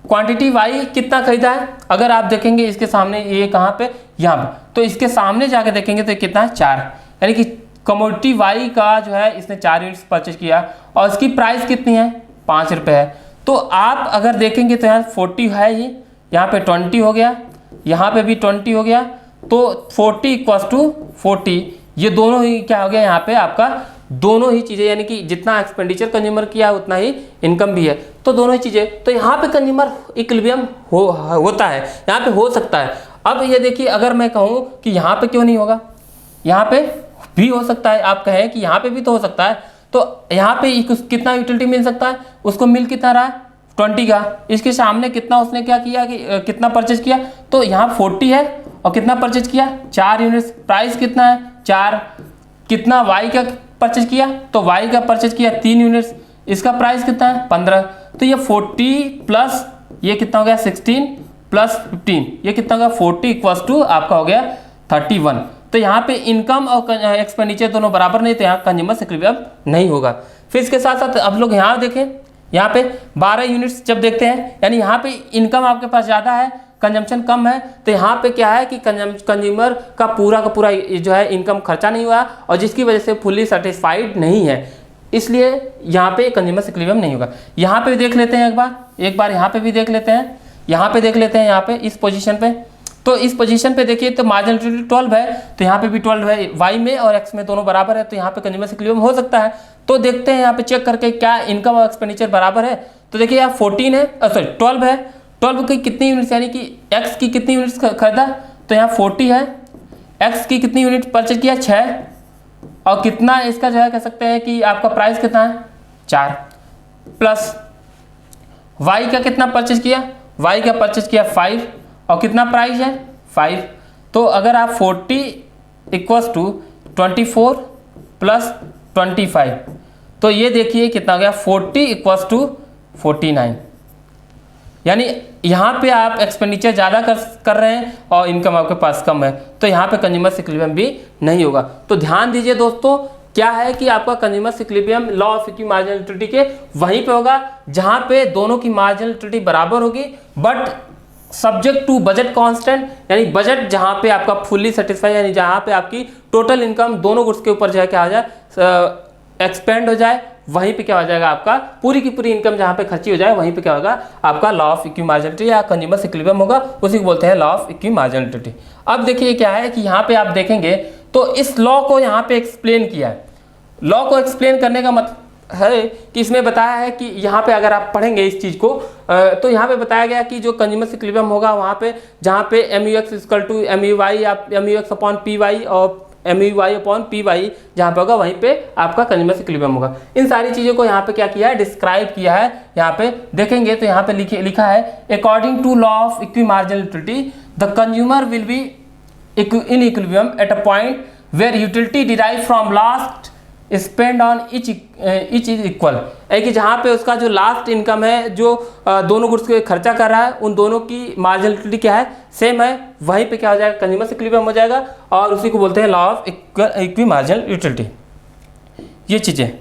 Speaker 1: क्वांटिटी वाई कितना खरीदा है। अगर आप देखेंगे इसके सामने ये कहाँ पे, यहाँ पे, तो इसके सामने जाके देखेंगे तो कितना है, 4, यानी कि कमोडिटी वाई का जो है इसने 4 यूनिट्स परचेज किया और इसकी प्राइस कितनी है, 5 रुपये है। तो आप अगर देखेंगे तो यहाँ 40 है ही, यहाँ पे 20 हो गया, यहाँ पे भी 20 हो गया, तो 40 = 40, ये दोनों ही क्या हो गया यहाँ पे आपका, दोनों ही चीज़ें, यानी कि जितना एक्सपेंडिचर कंज्यूमर किया उतना ही इनकम भी है, तो दोनों ही चीज़ें, तो यहाँ पे कंज्यूमर इक्विलिब्रियम होता है, यहाँ पे हो सकता है। अब ये देखिए अगर मैं कहूँ कि यहाँ पे क्यों नहीं होगा, यहाँ पे भी हो सकता है, आप कहें कि यहाँ पे भी तो हो सकता है, तो यहाँ पे कितना यूटिलिटी मिल सकता है, उसको मिल कितना रहा है, 20 का, इसके सामने कितना उसने क्या किया कि कितना परचेज किया, तो यहाँ 40 है और कितना परचेज किया, 4 यूनिट्स, प्राइस कितना है 4, कितना वाई का परचेज किया, तो वाई का परचेज किया 3 यूनिट्स, इसका प्राइस कितना है 15, तो ये 40 प्लस ये कितना हो गया 16 प्लस 15, ये कितना हो गया 40 = आपका हो गया 31। तो यहाँ पे इनकम और एक्सपेंडिचर दोनों बराबर नहीं, तो यहाँ कंज्यूमर्स इक्विलिब्रियम नहीं होगा। फिर इसके साथ साथ अब लोग यहाँ देखें, यहाँ पे 12 यूनिट्स जब देखते हैं, यानी यहाँ पे इनकम आपके पास ज़्यादा है, कंजम्पशन कम है, तो यहाँ पे क्या है कि कंज्यूमर का पूरा जो है इनकम खर्चा नहीं हुआ और जिसकी वजह से फुल्ली सेटिस्फाइड नहीं है, इसलिए यहाँ पे कंज्यूमर्स इक्विलिब्रियम नहीं होगा। यहाँ पे देख लेते हैं एक बार यहाँ पे भी देख लेते हैं, यहाँ पे देख लेते हैं, यहाँ पे इस पोजीशन पे, तो इस पोजीशन पे देखिए तो मार्जिनल यूटिलिटी 12 है, तो यहाँ पे भी 12 है, वाई में और एक्स में दोनों बराबर है, तो यहाँ पे कंज्यूमर्स इक्विलिब्रियम हो सकता है। तो देखते हैं यहाँ पे चेक करके क्या इनकम और एक्सपेंडिचर बराबर है, तो देखिए यहाँ 14 है, सॉरी 12 है, 12 की कितनी यूनिट्स, यानी कि एक्स की कितनी यूनिट्स खरीदा, तो यहाँ 40 है, एक्स की कितनी यूनिट परचेज किया 6, और कितना इसका जो है कह सकते हैं कि आपका प्राइस कितना है 4, प्लस वाई का कितना परचेज किया, वाई का परचेज किया 5, और कितना प्राइस है 5, तो अगर आप 40 = 24 प्लस 25, तो ये देखिए कितना हो गया 40 = 49, यानी यहाँ पे आप एक्सपेंडिचर ज़्यादा कर रहे हैं और इनकम आपके पास कम है, तो यहाँ पे कंज्यूमर्स इक्विलिब्रियम भी नहीं होगा। तो ध्यान दीजिए दोस्तों, क्या है कि आपका consumers equilibrium law of equity marginal utility के वहीं पे होगा जहाँ पे दोनों की मार्जिनल यूटिलिटी बराबर होगी, but subject to budget constant, यानी बजट जहाँ पे आपका फुल्ली सेटिस्फाई, यानी जहाँ पे आपकी टोटल इनकम दोनों गुड्स के ऊपर जो है क्या हो जाए एक्सपेंड हो जाए, वहीं पे क्या हो जाएगा आपका पूरी की पूरी इनकम जहाँ पे खर्ची हो जाए, वहीं पे क्या होगा आपका law of equity marginal utility या कंज्यूमर्स इक्विलिब्रियम होगा, उसी को बोलते हैं law of equity marginal utility. अब देखिए क्या है कि यहाँ पे आप देखेंगे तो इस लॉ को यहाँ पे एक्सप्लेन किया है। लॉ को एक्सप्लेन करने का मतलब है कि इसमें बताया है कि यहाँ पे अगर आप पढ़ेंगे इस चीज़ को तो यहाँ पे बताया गया कि जो कंज्यूमर्स इक्विलिब्रियम होगा वहाँ पे जहाँ पे MUX = MUY या MUX/PY और MUY/PY जहाँ पे होगा वहीं पे आपका कंज्यूमर्स इक्विलिब्रियम होगा। इन सारी चीज़ों को यहाँ पे क्या किया है, डिस्क्राइब किया है। यहाँ पे देखेंगे तो यहाँ पे लिखा है according to law of equity marginal utility the consumer will be in equilibrium at a point where utility derive from last spend on each is equal, है कि जहाँ पे उसका जो लास्ट इनकम है जो दोनों गुड्स के खर्चा कर रहा है उन दोनों की मार्जिनल यूटिलिटी क्या है, सेम है, वहीं पे क्या हो जाएगा कंज्यूमर्स इक्विलिब्रियम हो जाएगा, और उसी को बोलते हैं law of equity marginal utility. ये चीज़ें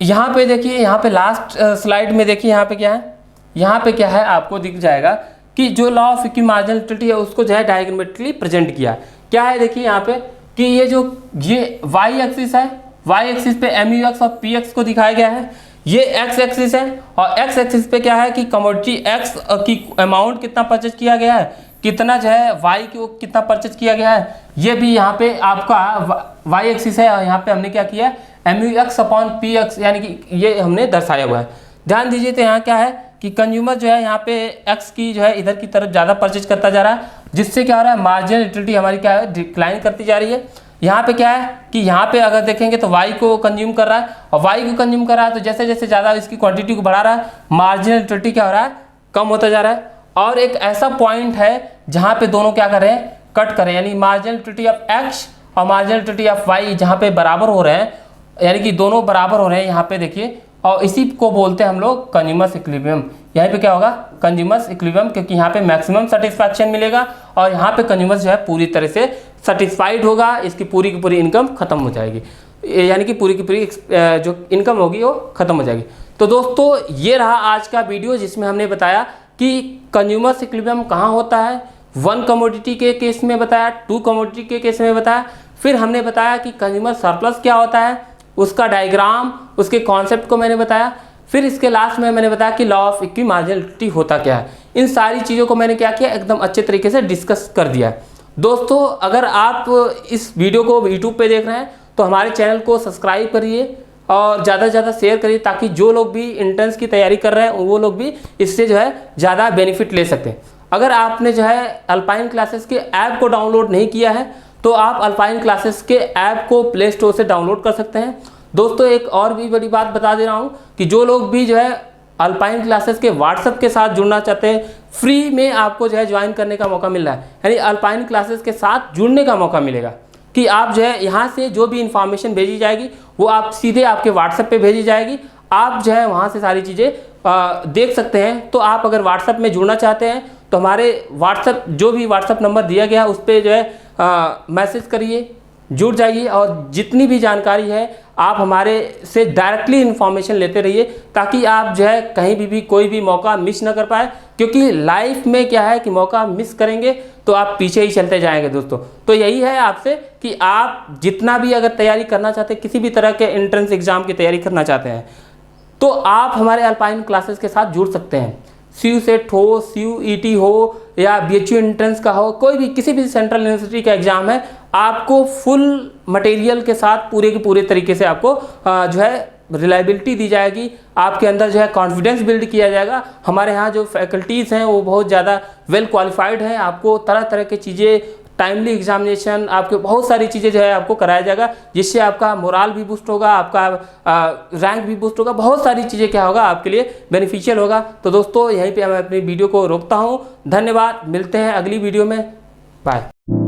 Speaker 1: यहाँ पे देखिए, यहाँ पे लास्ट स्लाइड में देखिए यहाँ पे क्या है, यहाँ पे क्या है आपको दिख जाएगा कि जो law of equity marginal utility है उसको जो है डायग्रामेटिकली प्रेजेंट किया। क्या है देखिए यहाँ पे कि ये वाई एक्सिस है, वाई एक्सिस पे MUX और PX को दिखाया गया है, ये एक्स एक्सिस है और एक्स एक्सिस पे क्या है कि कमोडिटी एक्स की अमाउंट कितना परचेज किया गया है, कितना जो है वाई को कितना परचेज किया गया है, ये भी यहाँ पे आपका वाई एक्सिस है और यहाँ पे हमने क्या किया MUX/PX यानी कि ये हमने दर्शाया हुआ है। ध्यान दीजिए तो यहाँ क्या है कि कंज्यूमर जो है यहाँ पे एक्स की जो है इधर की तरफ ज़्यादा परचेज करता जा रहा है, जिससे क्या हो रहा है मार्जिनल यूटिलिटी हमारी क्या है डिक्लाइन करती जा रही है। यहाँ पे क्या है कि यहाँ पे अगर देखेंगे तो y को कंज्यूम कर रहा है, और y को कंज्यूम कर रहा है तो जैसे जैसे ज़्यादा इसकी क्वांटिटी को बढ़ा रहा है, मार्जिनल यूटिलिटी क्या हो रहा है, कम होता जा रहा है। और एक ऐसा पॉइंट है जहाँ पे दोनों क्या कर रहे हैं, कट करें, यानी मार्जिनल यूटिलिटी ऑफ x और मार्जिनल यूटिलिटी ऑफ y जहाँ पे बराबर हो रहे हैं, यानी कि दोनों बराबर हो रहे हैं यहाँ पे देखिए, और इसी को बोलते हैं हम लोग कंज्यूमर्स इक्विलिब्रियम। यहाँ पे क्या होगा, कंज्यूमर्स इक्विलिब्रियम, क्योंकि यहाँ पे मैक्सिमम सेटिस्फैक्शन मिलेगा और यहाँ पे कंज्यूमर्स जो है पूरी तरह से सेटिस्फाइड होगा, इसकी पूरी की पूरी इनकम खत्म हो जाएगी, यानी कि पूरी की पूरी जो इनकम होगी वो खत्म हो जाएगी। तो दोस्तों ये रहा आज का वीडियो जिसमें हमने बताया कि कंज्यूमर्स इक्विलिब्रियम कहाँ होता है, 1 कमोडिटी के केस में बताया, 2 कमोडिटी के केस में बताया, फिर हमने बताया कि कंज्यूमर सरप्लस क्या होता है, उसका डायग्राम, उसके कॉन्सेप्ट को मैंने बताया, फिर इसके लास्ट में मैंने बताया कि लॉ ऑफ इक्वी मार्जिनलिटी होता क्या है। इन सारी चीज़ों को मैंने क्या किया, एकदम अच्छे तरीके से डिस्कस कर दिया है। दोस्तों अगर आप इस वीडियो को यूट्यूब पे देख रहे हैं तो हमारे चैनल को सब्सक्राइब करिए और ज़्यादा से ज़्यादा शेयर करिए, ताकि जो लोग भी एंट्रेंस की तैयारी कर रहे हैं वो लोग भी इससे जो है ज़्यादा बेनिफिट ले सकते हैं। अगर आपने जो है अल्पाइन क्लासेस के ऐप को डाउनलोड नहीं किया है तो आप अल्पाइन क्लासेस के ऐप को प्ले स्टोर से डाउनलोड कर सकते हैं। दोस्तों एक और भी बड़ी बात बता दे रहा हूँ कि जो लोग भी जो है अल्पाइन क्लासेस के व्हाट्सएप के साथ जुड़ना चाहते हैं, फ्री में आपको जो है ज्वाइन करने का मौका मिल रहा है, यानी अल्पाइन क्लासेस के साथ जुड़ने का मौका मिलेगा कि आप जो है यहाँ से जो भी इंफॉर्मेशन भेजी जाएगी वो आप सीधे आपके व्हाट्सएप पे भेजी जाएगी, आप जो है वहाँ से सारी चीज़ें देख सकते हैं। तो आप अगर व्हाट्सएप में जुड़ना चाहते हैं तो हमारे व्हाट्सएप जो भी व्हाट्सएप नंबर दिया गया उस पर जो है मैसेज करिए, जुड़ जाइए, और जितनी भी जानकारी है आप हमारे से डायरेक्टली इन्फॉर्मेशन लेते रहिए, ताकि आप जो है कहीं भी कोई भी मौका मिस ना कर पाए, क्योंकि लाइफ में क्या है कि मौका मिस करेंगे तो आप पीछे ही चलते जाएंगे दोस्तों। तो यही है आपसे कि आप जितना भी अगर तैयारी करना चाहते हैं, किसी भी तरह के एंट्रेंस एग्जाम की तैयारी करना चाहते हैं, तो आप हमारे अल्पाइन क्लासेस के साथ जुड़ सकते हैं। CU सेट हो, CUET हो या BHU एंट्रेंस का हो, कोई भी किसी भी सेंट्रल यूनिवर्सिटी का एग्जाम है, आपको फुल मटेरियल के साथ पूरे के पूरे तरीके से आपको जो है रिलायबिलिटी दी जाएगी, आपके अंदर जो है कॉन्फिडेंस बिल्ड किया जाएगा। हमारे यहाँ जो फैकल्टीज़ हैं वो बहुत ज़्यादा वेल क्वालिफाइड हैं, आपको तरह तरह की चीज़ें, टाइमली एग्जामिनेशन, आपके बहुत सारी चीज़ें जो है आपको कराया जाएगा, जिससे आपका मोराल भी बूस्ट होगा, आपका रैंक भी बूस्ट होगा, बहुत सारी चीज़ें क्या होगा आपके लिए बेनिफिशियल होगा। तो दोस्तों यहीं पे मैं अपनी वीडियो को रोकता हूँ। धन्यवाद, मिलते हैं अगली वीडियो में, बाय।